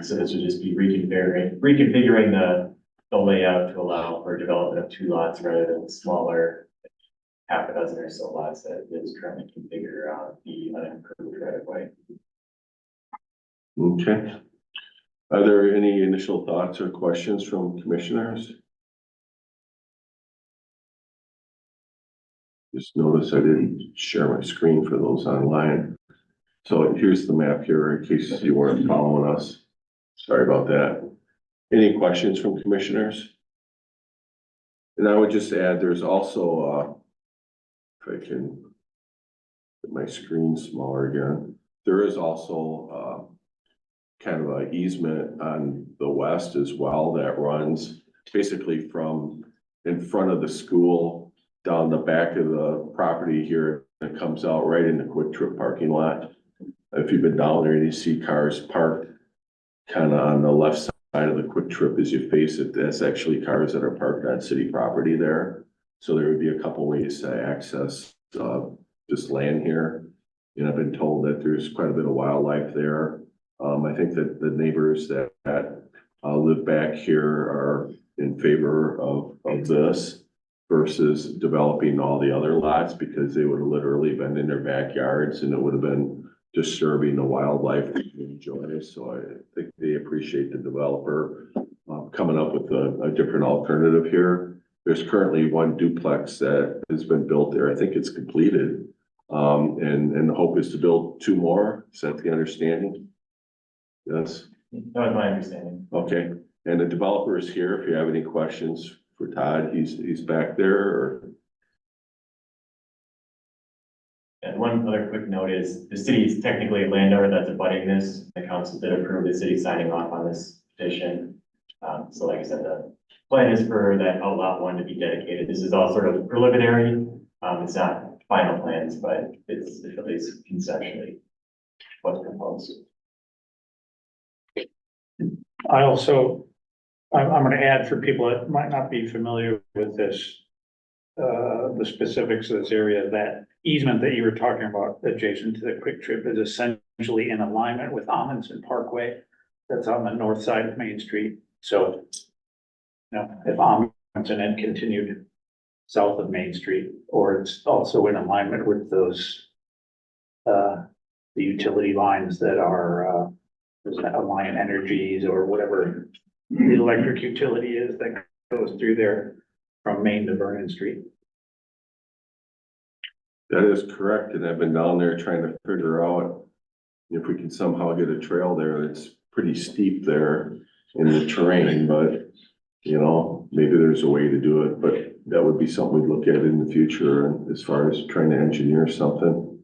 So this would just be reconfiguring the layout to allow for development of 2 lots rather than smaller half a dozen or so lots that is currently configured around the unimproved right of way. Okay. Are there any initial thoughts or questions from commissioners? Just notice I didn't share my screen for those online. So here's the map here in case you weren't following us. Sorry about that. Any questions from commissioners? And I would just add, there's also, if I can get my screen smaller again, there is also, kind of an easement on the west as well that runs basically from in front of the school down the back of the property here. It comes out right in the Quick Trip parking lot. If you've been down there and you see cars parked kind of on the left side of the Quick Trip as you face it, that's actually cars that are parked on city property there. So there would be a couple ways to access this land here. And I've been told that there's quite a bit of wildlife there. I think that the neighbors that live back here are in favor of this versus developing all the other lots, because they would have literally been in their backyards and it would have been disturbing the wildlife that they enjoy. So I think they appreciate the developer coming up with a different alternative here. There's currently one duplex that has been built there. I think it's completed. And the hope is to build 2 more. Is that the understanding? Yes. That was my understanding. Okay. And the developer is here. If you have any questions for Todd, he's back there. Or... And one other quick note is the city is technically a landowner that's abutting this. The council did approve the city signing off on this petition. So like I said, the plan is for that outlot 1 to be dedicated. This is all sort of preliminary. It's not final plans, but it's at least conceptually what's proposed. I'm gonna add for people that might not be familiar with this, the specifics of this area, that easement that you were talking about adjacent to the Quick Trip is essentially in alignment with Amundsen Parkway. That's on the north side of Main Street. So, you know, if Amundsen had continued south of Main Street, or it's also in alignment with those, the utility lines that are, is that Alliant Energies or whatever the electric utility is that goes through there from Main to Vernon Street. That is correct. And I've been down there trying to figure out if we can somehow get a trail there. It's pretty steep there in the terrain, but you know, maybe there's a way to do it, but that would be something we'd look at in the future. And as far as trying to engineer something,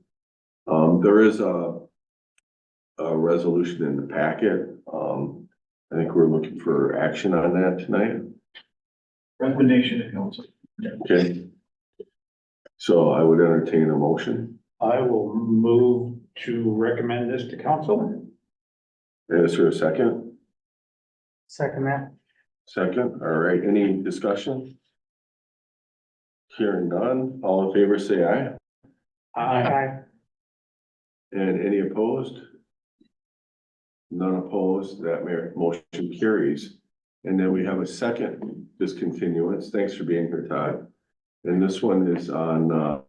there is a resolution in the packet. I think we're looking for action on that tonight. Recommendation to council. Okay. So I would entertain a motion. I will move to recommend this to council. Is there a second? Second that. Second. All right. Any discussion? Hearing none. All in favor, say aye. Aye. And any opposed? None opposed. That motion carries. And then we have a second discontinuance. Thanks for being here, Todd. And this one is on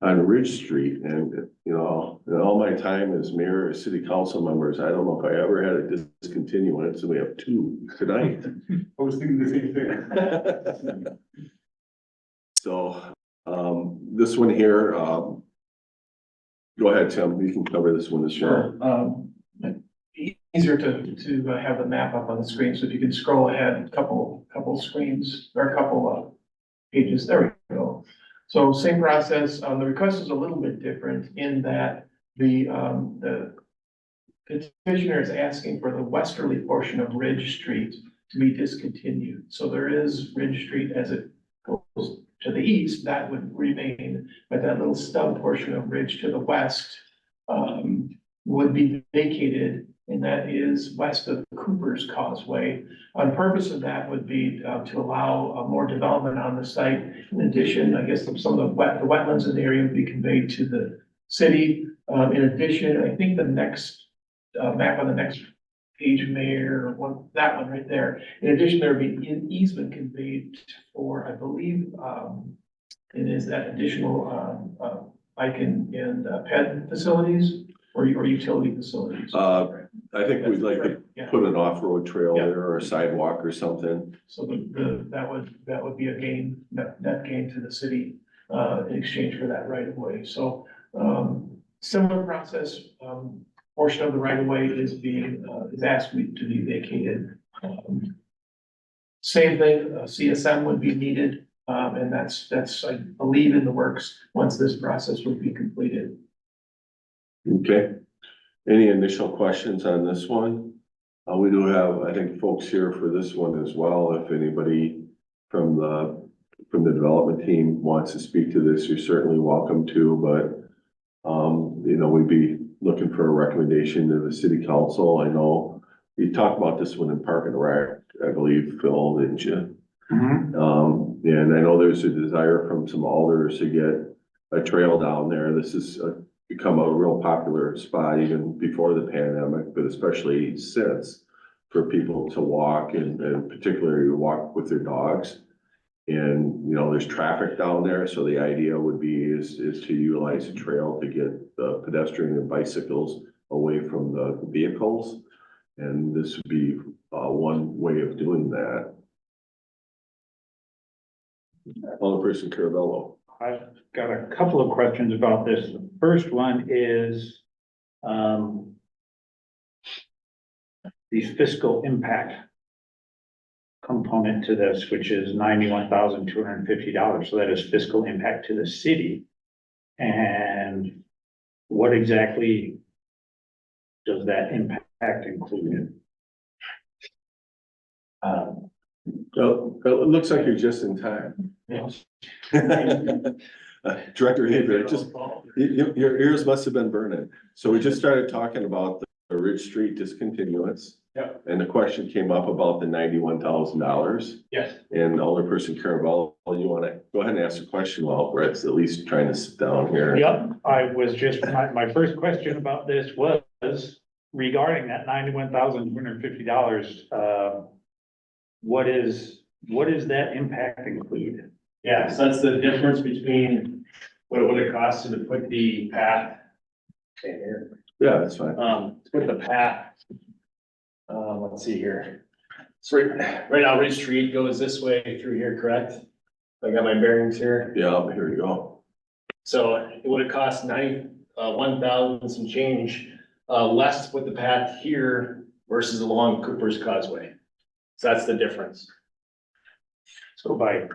Ridge Street. And, you know, in all my time as mayor or city council members, I don't know if I ever had a discontinuance, and we have 2 tonight. I was thinking the same thing. So, this one here, go ahead, Tim, you can cover this one as well. Easier to have the map up on the screen. So if you can scroll ahead a couple screens or a couple pages, there we go. So same process. The request is a little bit different in that the petitioner is asking for the westerly portion of Ridge Street to be discontinued. So there is Ridge Street as it goes to the east, that would remain, but that little stub portion of Ridge to the west would be vacated, and that is west of Cooper's Causeway. On purpose of that would be to allow more development on the site. In addition, I guess some of the wetlands in the area would be conveyed to the city. In addition, I think the next map on the next page, Mayor, that one right there. In addition, there would be an easement conveyed for, I believe, it is that additional bike and ped facilities or utility facilities. I think we'd like to put an off-road trail there or a sidewalk or something. So that would be a gain, net gain to the city. in exchange for that right of way. So, similar process, portion of the right of way is being, is asked to be vacated. Same thing, CSM would be needed, and that's, I believe, in the works once this process would be completed. Okay. Any initial questions on this one? We do have, I think, folks here for this one as well. If anybody from the development team wants to speak to this, you're certainly welcome to, but we'd be looking for a recommendation to the city council. I know you talked about this one in Park and Rec, I believe, Phil, didn't you? And I know there's a desire from some alders to get a trail down there. This has become a real popular spot even before the pandemic, but especially since, for people to walk and particularly walk with their dogs. And, there's traffic down there, so the idea would be is to utilize a trail to get the pedestrian and bicycles away from the vehicles. And this would be one way of doing that. Alderperson Carabello. I've got a couple of questions about this. The first one is, the fiscal impact component to this, which is $91,250. So that is fiscal impact to the city. And what exactly does that impact include? Well, it looks like you're just in time. Yes. Director Haber, your ears must have been burning. So we just started talking about the Ridge Street discontinuance. Yep. And the question came up about the $91,000. Yes. And Alderperson Carabello, you want to go ahead and ask a question while Brett's at least trying to sit down here? Yep, I was just, my first question about this was regarding that $91,250. What is that impact include? Yeah, so that's the difference between what it would have costed to put the path. Okay, here, Yeah, that's fine. to put the path. Let's see here. So right now, Ridge Street goes this way through here, correct? I got my bearings here. Yeah, here you go. So it would have cost 1,000 some change, less to put the path here versus along Cooper's Causeway. So that's the difference. So by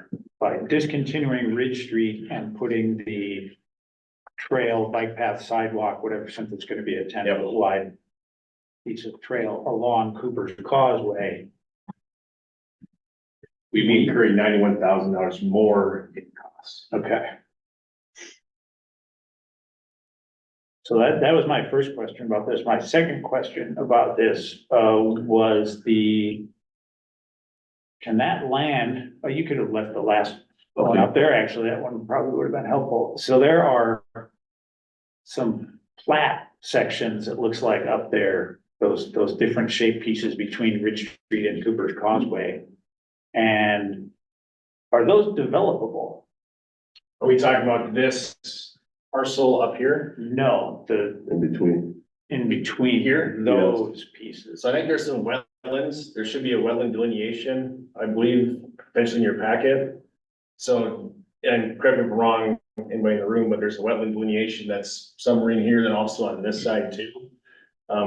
discontinuing Ridge Street and putting the trail, bike path, sidewalk, whatever, since it's gonna be a 10-foot wide piece of trail along Cooper's Causeway, We'd be incurring $91,000 more in costs. okay. So that was my first question about this. My second question about this, was can that land, you could have left the last one up there, actually, that one probably would have been helpful. So there are some plat sections, it looks like up there, those different shaped pieces between Ridge Street and Cooper's Causeway. And are those developable? Are we talking about this parcel up here? No, In between. in between Here? those pieces. So I think there's some wetlands. There should be a wetland delineation, I believe, potentially in your packet. So, and correct me if I'm wrong, anybody in the room, but there's a wetland delineation that's somewhere in here, then also on this side too.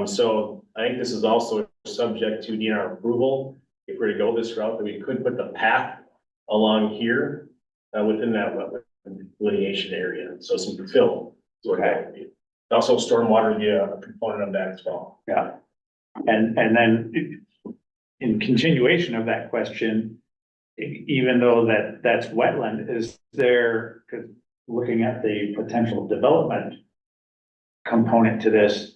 So I think this is also subject to DNR approval. If we're to go this route, that we could put the path along here, within that wetland delineation area. So some fill. is what that would be. Also stormwater would be a component of that as well. Yeah. And then in continuation of that question, even though that's wetland, is there, because looking at the potential development component to this,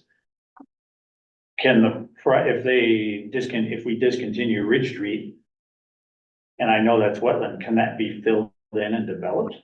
if we discontinue Ridge Street, and I know that's wetland, can that be filled in and developed?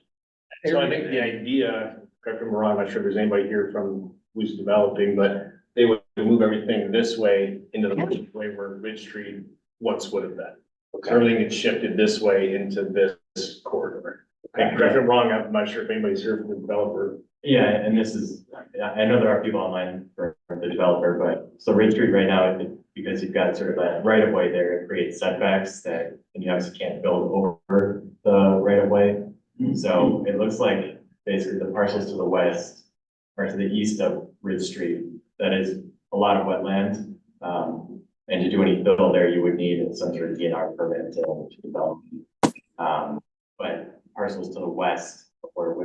So I think the idea, correct me if I'm wrong, I'm not sure if there's anybody here from who's developing, but they would move everything this way into the way where Ridge Street once would have been. So everything gets shifted this way into this corridor. And correct me if I'm wrong, I'm not sure if anybody's here from the developer. Yeah, and this is, I know there are people online for the developer, but so Ridge Street right now, because you've got sort of a right of way there, it creates setbacks that, and you obviously can't build over the right of way. So it looks like basically the parcels to the west or to the east of Ridge Street, that is a lot of wetlands. And to do any fill there, you would need some sort of DNR permit to develop. But parcels to the west, where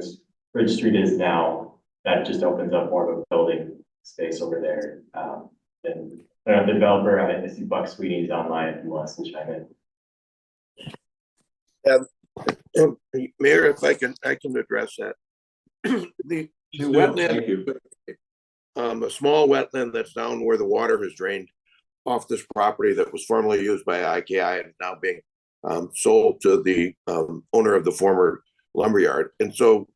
Ridge Street is now, that just opens up more of a building space over there. And the developer, I see Buck Sweeney's online if he wants to chime in. Mayor, if I can address that. The wetland, Thank you. a small wetland that's down where the water has drained off this property that was formerly used by IKI and now being sold to the owner of the former lumberyard. And so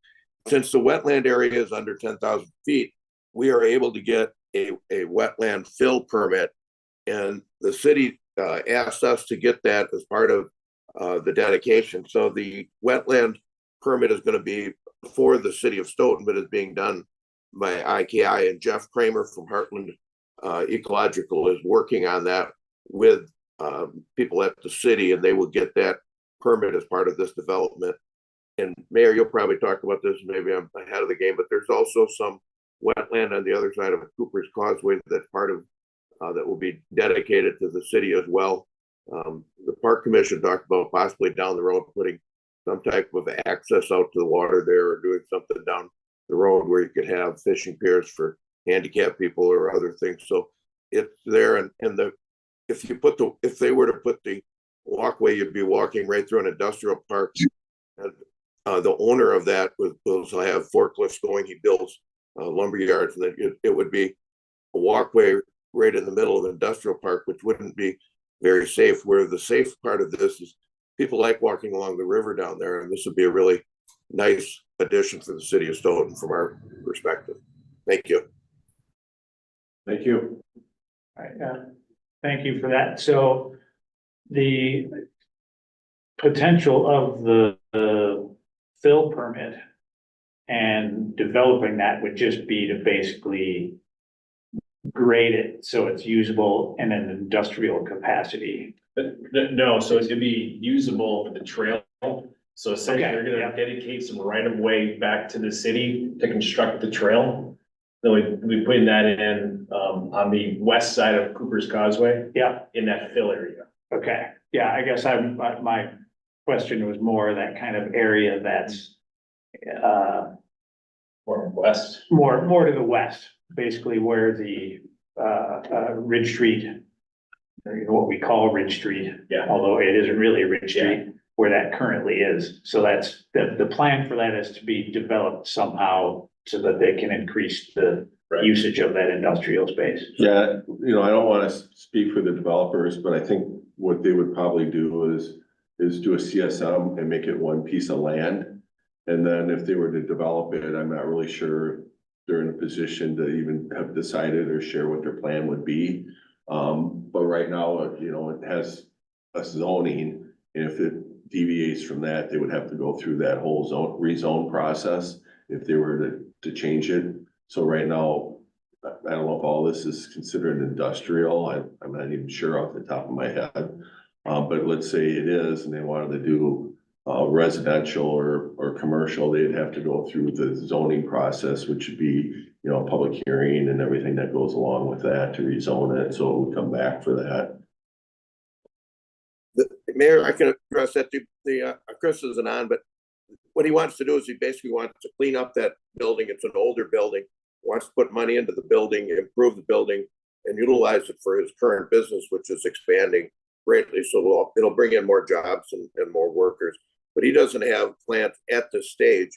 since the wetland area is under 10,000 feet, we are able to get a wetland fill permit. And the city asked us to get that as part of the dedication. So the wetland permit is going to be for the city of Stoughton, but is being done by IKI, and Jeff Kramer from Heartland Ecological is working on that with people at the city, and they will get that permit as part of this development. And Mayor, you'll probably talk about this, maybe I'm ahead of the game, but there's also some wetland on the other side of Cooper's Causeway that's part of that will be dedicated to the city as well. The Park Commission talked about possibly down the road putting some type of access out to the water there, or doing something down the road where you could have fishing piers for handicapped people or other things. So it's there, and if they were to put the walkway, you'd be walking right through an industrial park. And the owner of that will have forklifts going. He builds lumber yards, and it would be a walkway right in the middle of an industrial park, which wouldn't be very safe. Where the safe part of this is people like walking along the river down there, and this would be a really nice addition for the city of Stoughton from our perspective. Thank you. Thank you. All right, thank you for that. So the potential of the fill permit and developing that would just be to basically grade it so it's usable in an industrial capacity. No, so it's gonna be usable for the trail. So essentially, Okay, you're gonna yeah. dedicate some right of way back to the city to construct the trail. So we putting that in on the west side of Cooper's Causeway. Yeah. In that fill area. Okay, yeah, I guess my question was more that kind of area that's Or west. more to the west, basically where the Ridge Street, or what we call Ridge Street. Yeah. Although it isn't really Ridge Yeah. Street, where that currently is. So that's, the plan for that is to be developed somehow so that they can increase the Right. usage of that industrial space. Yeah, I don't want to speak for the developers, but I think what they would probably do is do a CSM and make it one piece of land. And then if they were to develop it, I'm not really sure they're in a position to even have decided or share what their plan would be. But right now, it has a zoning, and if it deviates from that, they would have to go through that whole rezone process if they were to change it. So right now, I don't know if all this is considered industrial. I'm not even sure off the top of my head. But let's say it is, and they wanted to do residential or commercial, they'd have to go through the zoning process, which would be, a public hearing and everything that goes along with that to rezone it. So it would come back for that. Mayor, I can address that. Chris isn't on, but what he wants to do is he basically wants to clean up that building. It's an older building, wants to put money into the building, improve the building, and utilize it for his current business, which is expanding greatly. So it'll bring in more jobs and more workers. But he doesn't have plans at this stage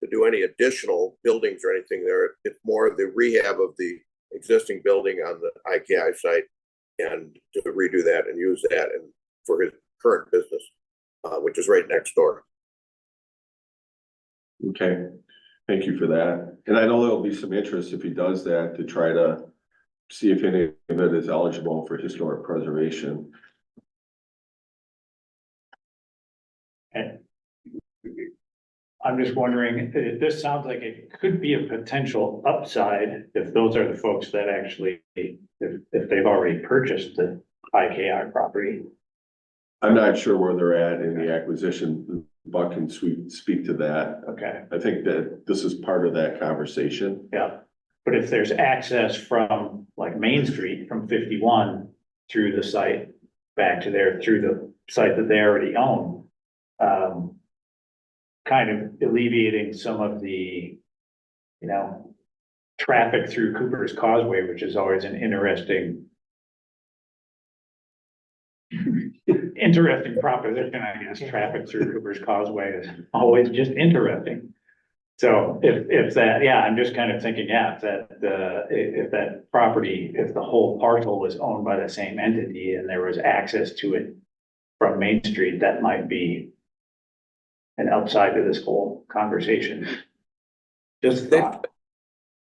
to do any additional buildings or anything there. It's more the rehab of the existing building on the IKI site, and to redo that and use that and for his current business, which is right next door. Okay, thank you for that. And I know there'll be some interest if he does that to try to see if any of it is eligible for historic preservation. And I'm just wondering, this sounds like it could be a potential upside if those are the folks that actually, if they've already purchased the IKI property. I'm not sure where they're at in the acquisition. Buck can speak to that. Okay, I think that this is part of that conversation. yeah. But if there's access from like Main Street from 51 through the site, back to there, through the site that they already own, kind of alleviating some of the, traffic through Cooper's Causeway, which is always an interesting proposition, I guess. Traffic through Cooper's Causeway is always just interesting. So if that, yeah, I'm just kind of thinking, yeah, if that property, if the whole parcel was owned by the same entity and there was access to it from Main Street, that might be an upside to this whole conversation. Just a thought.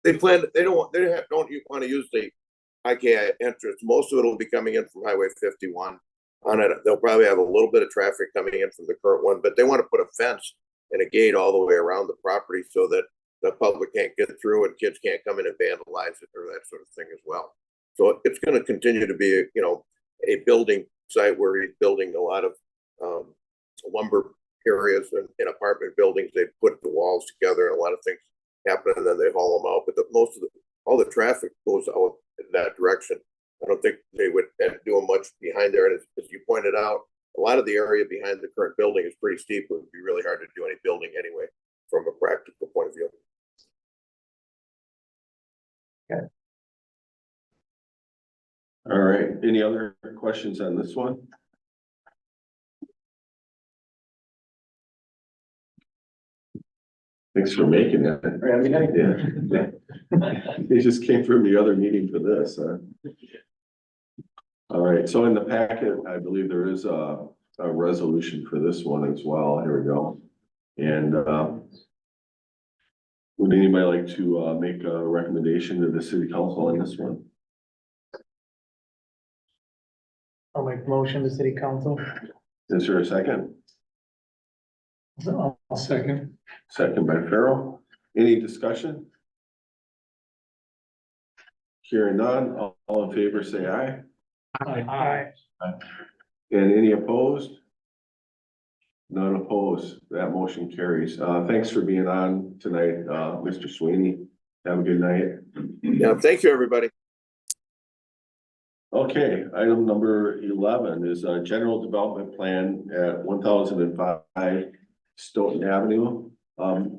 They plan, they don't want to use the IKI entrance. Most of it will be coming in from Highway 51. On it, they'll probably have a little bit of traffic coming in from the current one, but they want to put a fence and a gate all the way around the property so that the public can't get through and kids can't come in and vandalize it or that sort of thing as well. So it's going to continue to be, a building site where he's building a lot of lumber areas and apartment buildings. They put the walls together and a lot of things happen and then they haul them out. But all the traffic goes out in that direction. I don't think they would do much behind there. And as you pointed out, a lot of the area behind the current building is pretty steep. It would be really hard to do any building anyway, from a practical point of view. Okay. All right, any other questions on this one? Thanks for making it. Yeah. He just came from the other meeting for this, huh? All right, so in the packet, I believe there is a resolution for this one as well. Here we go. And would anybody like to make a recommendation to the city council on this one? I'll make the motion to city council. Is there a second? I'll second. Second by Farrell. Any discussion? Hearing none, all in favor, say aye. Aye. And any opposed? None opposed. That motion carries. Thanks for being on tonight, Mr. Sweeney. Have a good night. Yeah, thank you, everybody. Okay, item number 11 is a general development plan at 1005 Stoughton Avenue.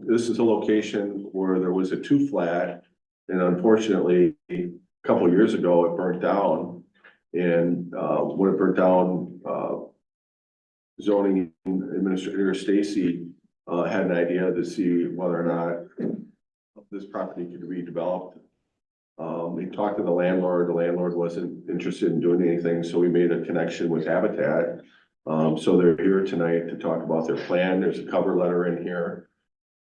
This is a location where there was a two flat, and unfortunately, a couple of years ago, it burnt down. And when it burnt down, zoning administrator Stacy had an idea to see whether or not this property could be redeveloped. We talked to the landlord. The landlord wasn't interested in doing anything, so we made a connection with Habitat. So they're here tonight to talk about their plan. There's a cover letter in here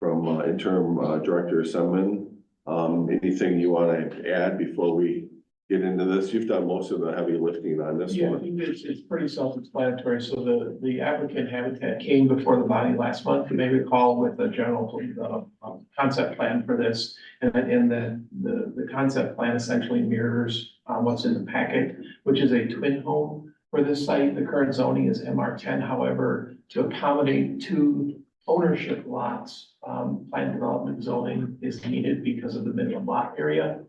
from interim director Summan. Anything you want to add before we get into this? You've done most of the heavy lifting on this Yeah, I one. think it's pretty self-explanatory. So the applicant Habitat came before the body last month, you may recall, with a general concept plan for this. And the concept plan essentially mirrors what's in the packet, which is a twin home for this site. The current zoning is MR10. However, to accommodate two ownership lots, planned development zoning is needed because of the minimum lot area.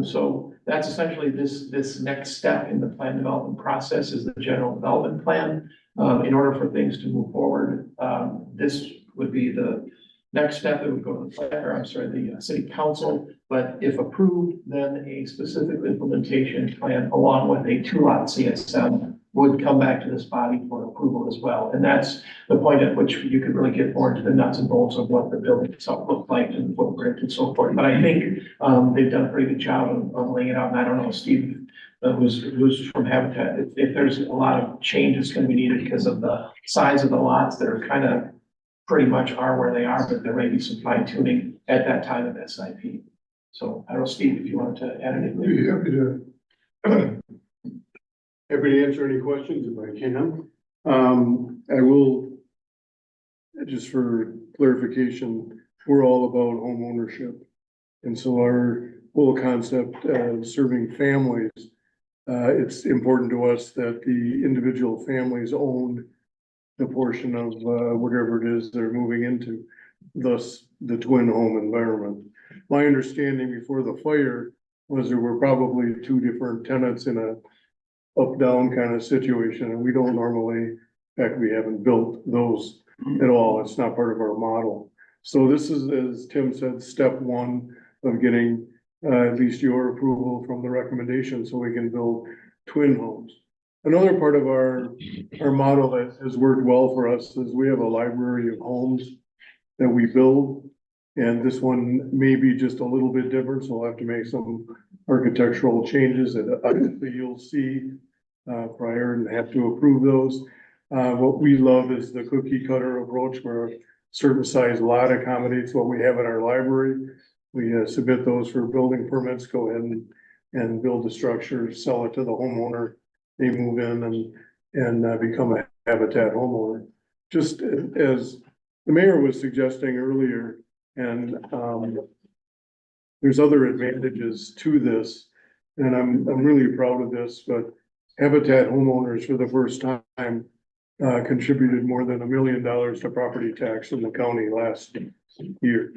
So that's essentially this next step in the plan development process is the general development plan. In order for things to move forward, this would be the next step. It would go to the city council, but if approved, then a specific implementation plan along with a 2-lot CSM would come back to this body for approval as well. And that's the point at which you could really get more into the nuts and bolts of what the building itself looked like and footprint and so forth. But I think they've done a pretty good job of laying it out. And I don't know, Steve, who's from Habitat, if there's a lot of change that's going to be needed because of the size of the lots that are kind of pretty much are where they are, but there may be some fine tuning at that time of SIP. So I don't know, Steve, if you wanted to add anything. Happy to answer any questions if I can. I will, just for clarification, we're all about home ownership. And so our whole concept of serving families, it's important to us that the individual families own the portion of, whatever it is they're moving into, thus the twin home environment. My understanding before the fire was there were probably two different tenants in a up-down kind of situation, and we don't normally, in fact, we haven't built those at all. It's not part of our model. So this is, as Tim said, step one of getting at least your approval from the recommendation so we can build twin homes. Another part of our model that has worked well for us is we have a library of homes that we build. And this one may be just a little bit different, so we'll have to make some architectural changes that obviously you'll see prior and have to approve those. What we love is the cookie cutter approach where a certain size lot accommodates what we have in our library. We submit those for building permits, go ahead and build the structure, sell it to the homeowner. They move in and become a habitat homeowner. Just as the mayor was suggesting earlier, and there's other advantages to this, and I'm really proud of this, but habitat homeowners for the first time contributed more than $1 million to property tax in the county last year.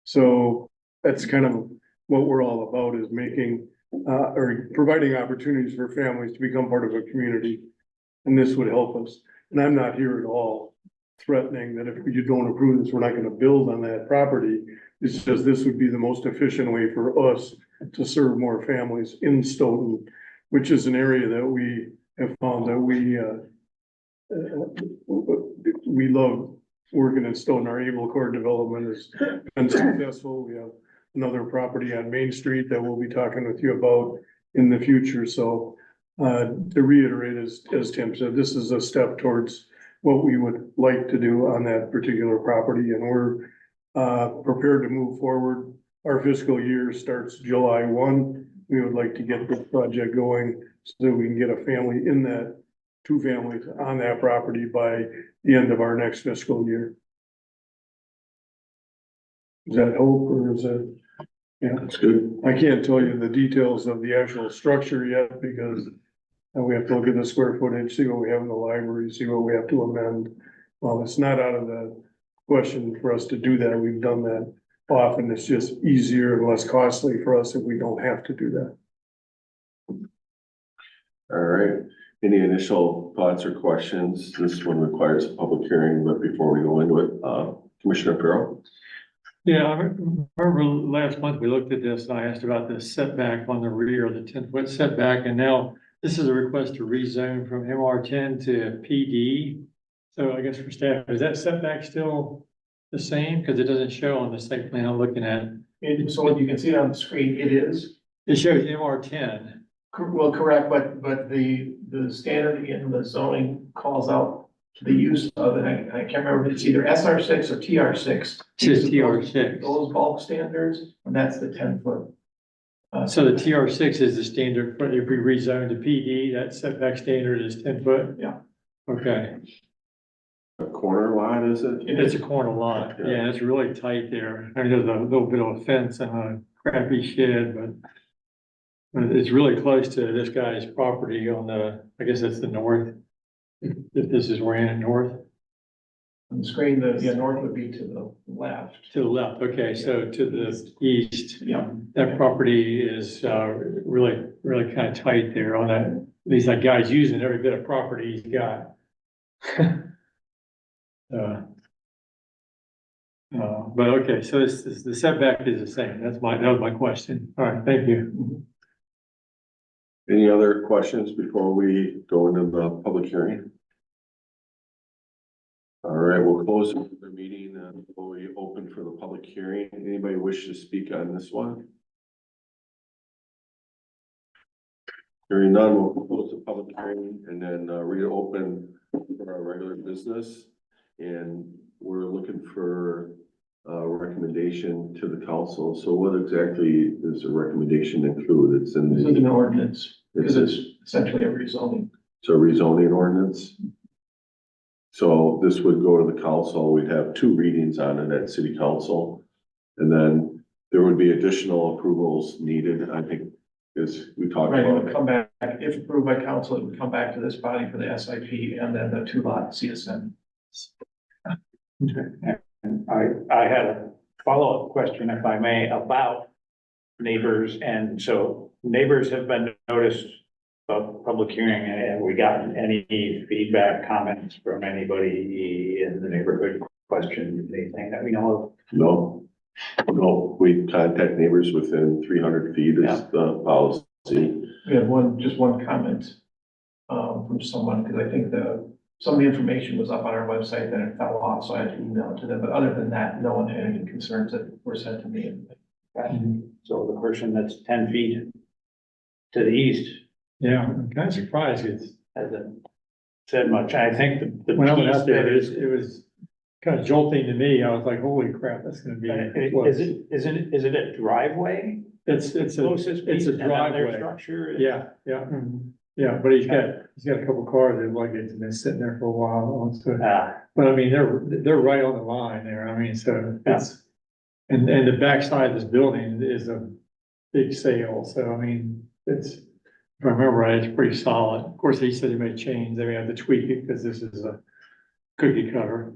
So that's kind of what we're all about, is making or providing opportunities for families to become part of a community. And this would help us. And I'm not here at all threatening that if you don't approve this, we're not going to build on that property. It's just this would be the most efficient way for us to serve more families in Stoughton, which is an area that we have found that we love working in Stoughton. Our Able Court development has been successful. We have another property on Main Street that we'll be talking with you about in the future. So to reiterate, as Tim said, this is a step towards what we would like to do on that particular property, and we're prepared to move forward. Our fiscal year starts July 1. We would like to get this project going so that we can get a family in that, two families on that property by the end of our next fiscal year. Is that hope, or is that? Yeah, That's good. I can't tell you the details of the actual structure yet because we have to look at the square footage, see what we have in the library, see what we have to amend. Well, it's not out of the question for us to do that. We've done that often. It's just easier and less costly for us if we don't have to do that. All right. Any initial thoughts or questions? This one requires a public hearing, but before we go into it, Commissioner Farrell? Yeah, I remember last month we looked at this and I asked about the setback on the rear, the 10-foot setback, and now this is a request to rezone from MR10 to PD. So I guess for staff, is that setback still the same? Because it doesn't show on the site plan I'm looking at. So you can see it on the screen, it is. It shows MR10. Well, correct, but the standard in the zoning calls out the use of, and I can't remember if it's either SR6 or TR6. It's TR6. Those bulk standards, and that's the 10-foot. So the TR6 is the standard, but if we rezone to PD, that setback standard is 10 foot? Yeah. Okay, A corner lot, is it? it's a corner lot, yeah, it's really tight there. I mean, there's a little bit of a fence and a crappy shed, but it's really close to this guy's property on the, I guess that's the north. If this is oriented north. On the screen, the north would be to the left. To the left, okay, so to the east. Yeah. That property is really kind of tight there on that, at least that guy's using every bit of property he's got. But okay, so the setback is the same, that was my question. All right, thank you. Any other questions before we go into the public hearing? All right, we'll close the meeting and we'll be open for the public hearing. Anybody wish to speak on this one? Hearing none, we'll close the public hearing and then reopen for our regular business. And we're looking for a recommendation to the council. So what exactly does the recommendation include? It's in This is the an ordinance, because it's essentially a rezoning. So rezoning ordinance. So this would go to the council. We'd have 2 readings on it at city council. And then there would be additional approvals needed, I think, as we talked Right, it about. would come back, if approved by council, it would come back to this body for the SIP and then the 2-lot CSN. And I had a follow-up question, if I may, about neighbors. And so neighbors have been noticed of public hearing. Have we gotten any feedback, comments from anybody in the neighborhood? Question, anything that we know No, no, we contact neighbors within 300 feet is the policy. We had just one comment, from someone, because I think some of the information was up on our website, then it fell off, so I had to email it to them, but other than that, no one had any concerns that were sent to me. So the person that's 10 feet to the east Yeah, I'm kind of surprised it's, hasn't said much. I think the when I went piece out there, that is, it was kind of jolting to me. I was like, holy crap, that's gonna be. is it a driveway? It's a, Closest it's piece a and then their driveway. structure? Yeah, yeah, yeah, but he's got a couple cars that like it's been sitting there for a while, so. But I mean, they're right on the line there. I mean, so it's, and the backside of this building is a big sale. So I mean, it's, if I remember right, it's pretty solid. Of course, he said he may change. They may have to tweak it because this is a cookie cutter.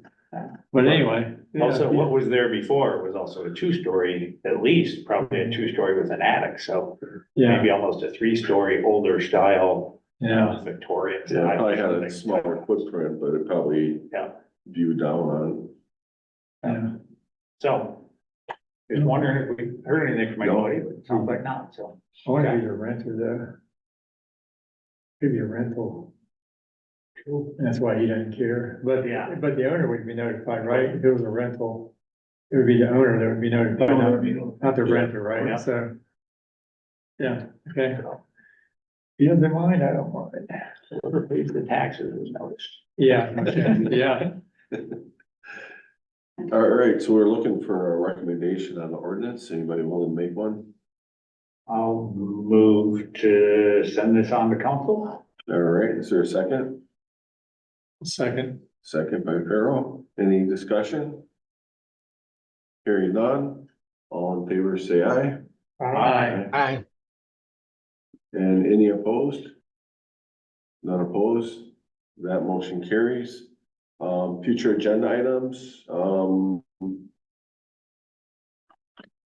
But anyway. Also, what was there before was also a 2-story, at least, probably a 2-story with an attic. So Yeah, maybe almost a 3-story older style. yeah, Victorian. Yeah, it probably had a smaller footprint, but it probably viewed down on. yeah. So just wondering if we heard anything from anybody, but it sounds like not, so. I want to be a renter there. Maybe a rental. That's why he doesn't care, but the owner would be notified, right? If it was a rental, it would be the owner that would be notified, not the renter, right? Yeah. So. Yeah, okay. He doesn't mind, I don't mind. Whoever pays the taxes was noticed. Yeah, okay, yeah. All right, so we're looking for a recommendation on the ordinance. Anybody willing to make one? I'll move to send this on to council. All right, is there a second? Second. Second by Farrell. Any discussion? Hearing none. All in favor, say aye. Aye. And any opposed? None opposed? That motion carries. Future agenda items,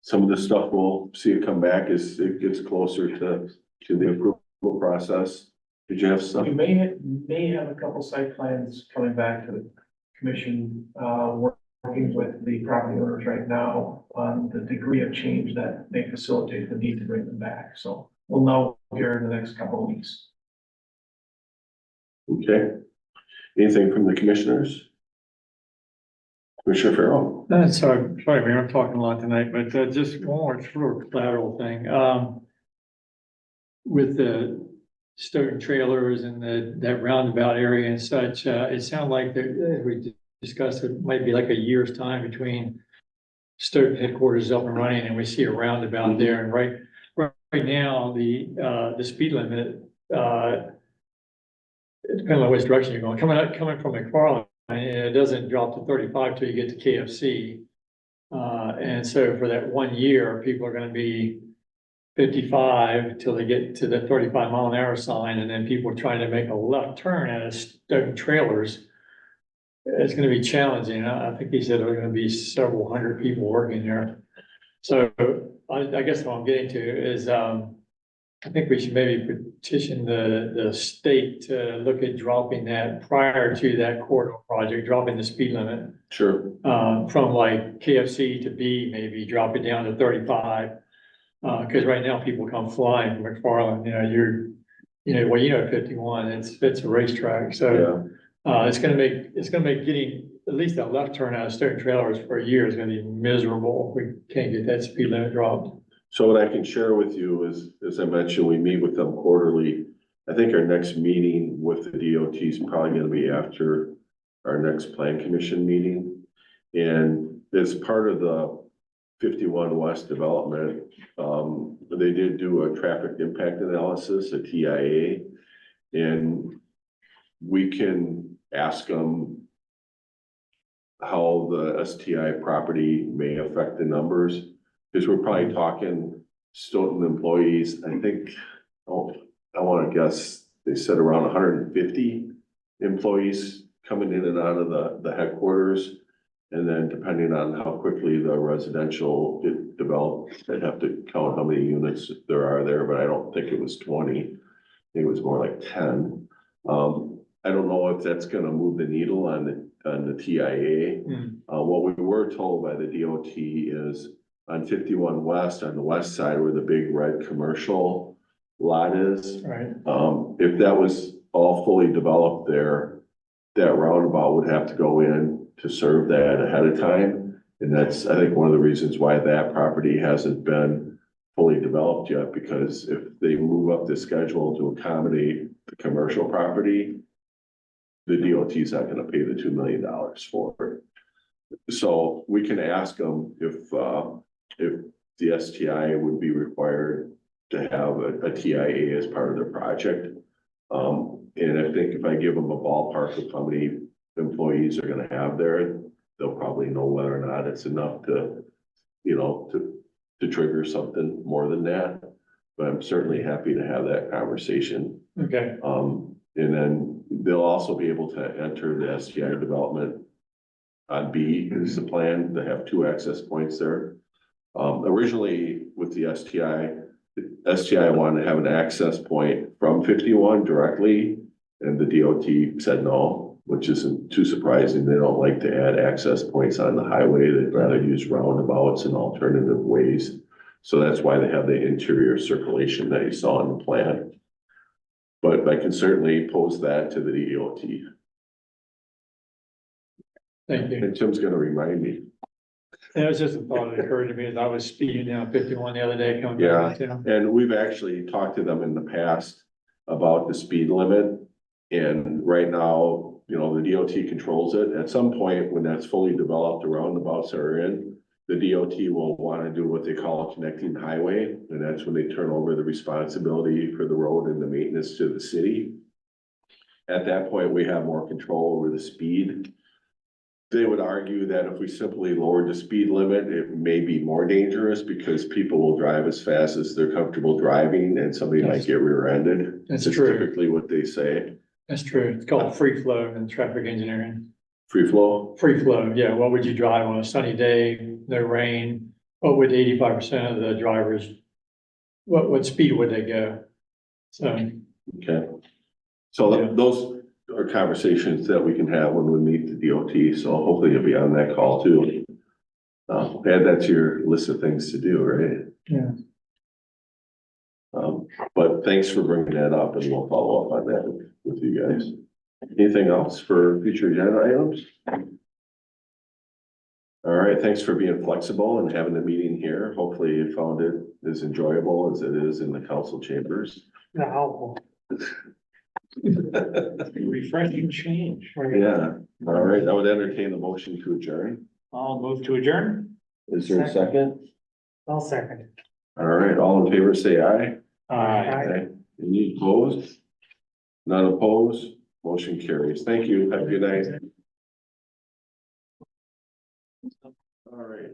some of the stuff we'll see it come back as it gets closer to the approval process. Did you have some? You may have a couple site plans coming back to the commission, working with the property owners right now on the degree of change that may facilitate the need to bring them back. So we'll know here in the next couple of weeks. Okay. Anything from the commissioners? Commissioner Farrell? Sorry, Mayor, I'm talking a lot tonight, but just one more sort of collateral thing. With the Stoughton trailers and that roundabout area and such, it sounded like that we discussed it might be like a year's time between Stoughton headquarters up and running and we see a roundabout there. And right now, the speed limit, it depends on which direction you're going. Coming from McFarland, and it doesn't drop to 35 till you get to KFC. And so for that 1 year, people are going to be 55 till they get to the 35-mile-an-hour sign, and then people are trying to make a left turn out of Stoughton trailers. It's going to be challenging. I think he said there are going to be several hundred people working there. So I guess what I'm getting to is, I think we should maybe petition the state to look at dropping that prior to that corridor project, dropping the speed limit. Sure. From like KFC to B, maybe drop it down to 35. Cause right now people come flying from McFarland, you know, 51, it's a racetrack. So, it's gonna make getting at least that left turn out of Stoughton trailers for a year is gonna be miserable. If we can't get that speed limit dropped. So what I can share with you is, as I mentioned, we meet with them quarterly. I think our next meeting with the DOT is probably gonna be after our next plan commission meeting. And as part of the 51 West development, they did do a traffic impact analysis, a TIA. And we can ask them how the STI property may affect the numbers. Because we're probably talking Stoughton employees, I think, I want to guess, they said around 150 employees coming in and out of the headquarters. And then depending on how quickly the residential get developed, I'd have to count how many units there are there, but I don't think it was 20. I think it was more like 10. I don't know if that's gonna move the needle on the TIA. What we were told by the DOT is on 51 West, on the west side where the big red commercial lot is. Right. If that was all fully developed there, that roundabout would have to go in to serve that ahead of time. And that's, I think, one of the reasons why that property hasn't been fully developed yet, because if they move up the schedule to accommodate the commercial property, the DOT is not gonna pay the $2 million for it. So we can ask them if the STI would be required to have a TIA as part of their project. And I think if I give them a ballpark of how many employees are gonna have there, they'll probably know whether or not it's enough to, you know, to trigger something more than that. But I'm certainly happy to have that conversation. Okay. And then they'll also be able to enter the STI development on B is the plan, to have 2 access points there. Originally with the STI wanted to have an access point from 51 directly, and the DOT said no, which isn't too surprising. They don't like to add access points on the highway. They'd rather use roundabouts and alternative ways. So that's why they have the interior circulation that you saw in the plan. But I can certainly pose that to the DOT. Thank you. And Tim's gonna remind me. It was just a thought that occurred to me as I was speeding down 51 the other day coming Yeah, back to town. and we've actually talked to them in the past about the speed limit. And right now, you know, the DOT controls it. At some point, when that's fully developed, the roundabouts are in, the DOT will want to do what they call a connecting highway. And that's when they turn over the responsibility for the road and the maintenance to the city. At that point, we have more control over the speed. They would argue that if we simply lowered the speed limit, it may be more dangerous because people will drive as fast as they're comfortable driving and somebody might get rear-ended. That's It's true. typically what they say. That's true. It's called free flow in traffic engineering. Free flow? Free flow, yeah. What would you drive on a sunny day, no rain? What would 85% of the drivers, what speed would they go? So, Okay. So Yeah. those are conversations that we can have when we meet the DOT. So hopefully you'll be on that call too. Add that to your list of things to do, right? yeah. But thanks for bringing that up and we'll follow up on that with you guys. Anything else for future agenda items? All right, thanks for being flexible and having the meeting here. Hopefully you found it as enjoyable as it is in the council chambers. No. Refreshing change. Yeah, all right, I would entertain the motion to adjourn. I'll move to adjourn. Is there a second? I'll second. All right, all in favor, say aye. Aye. Any opposed? None opposed? Motion carries. Thank you. Have a good night. All right.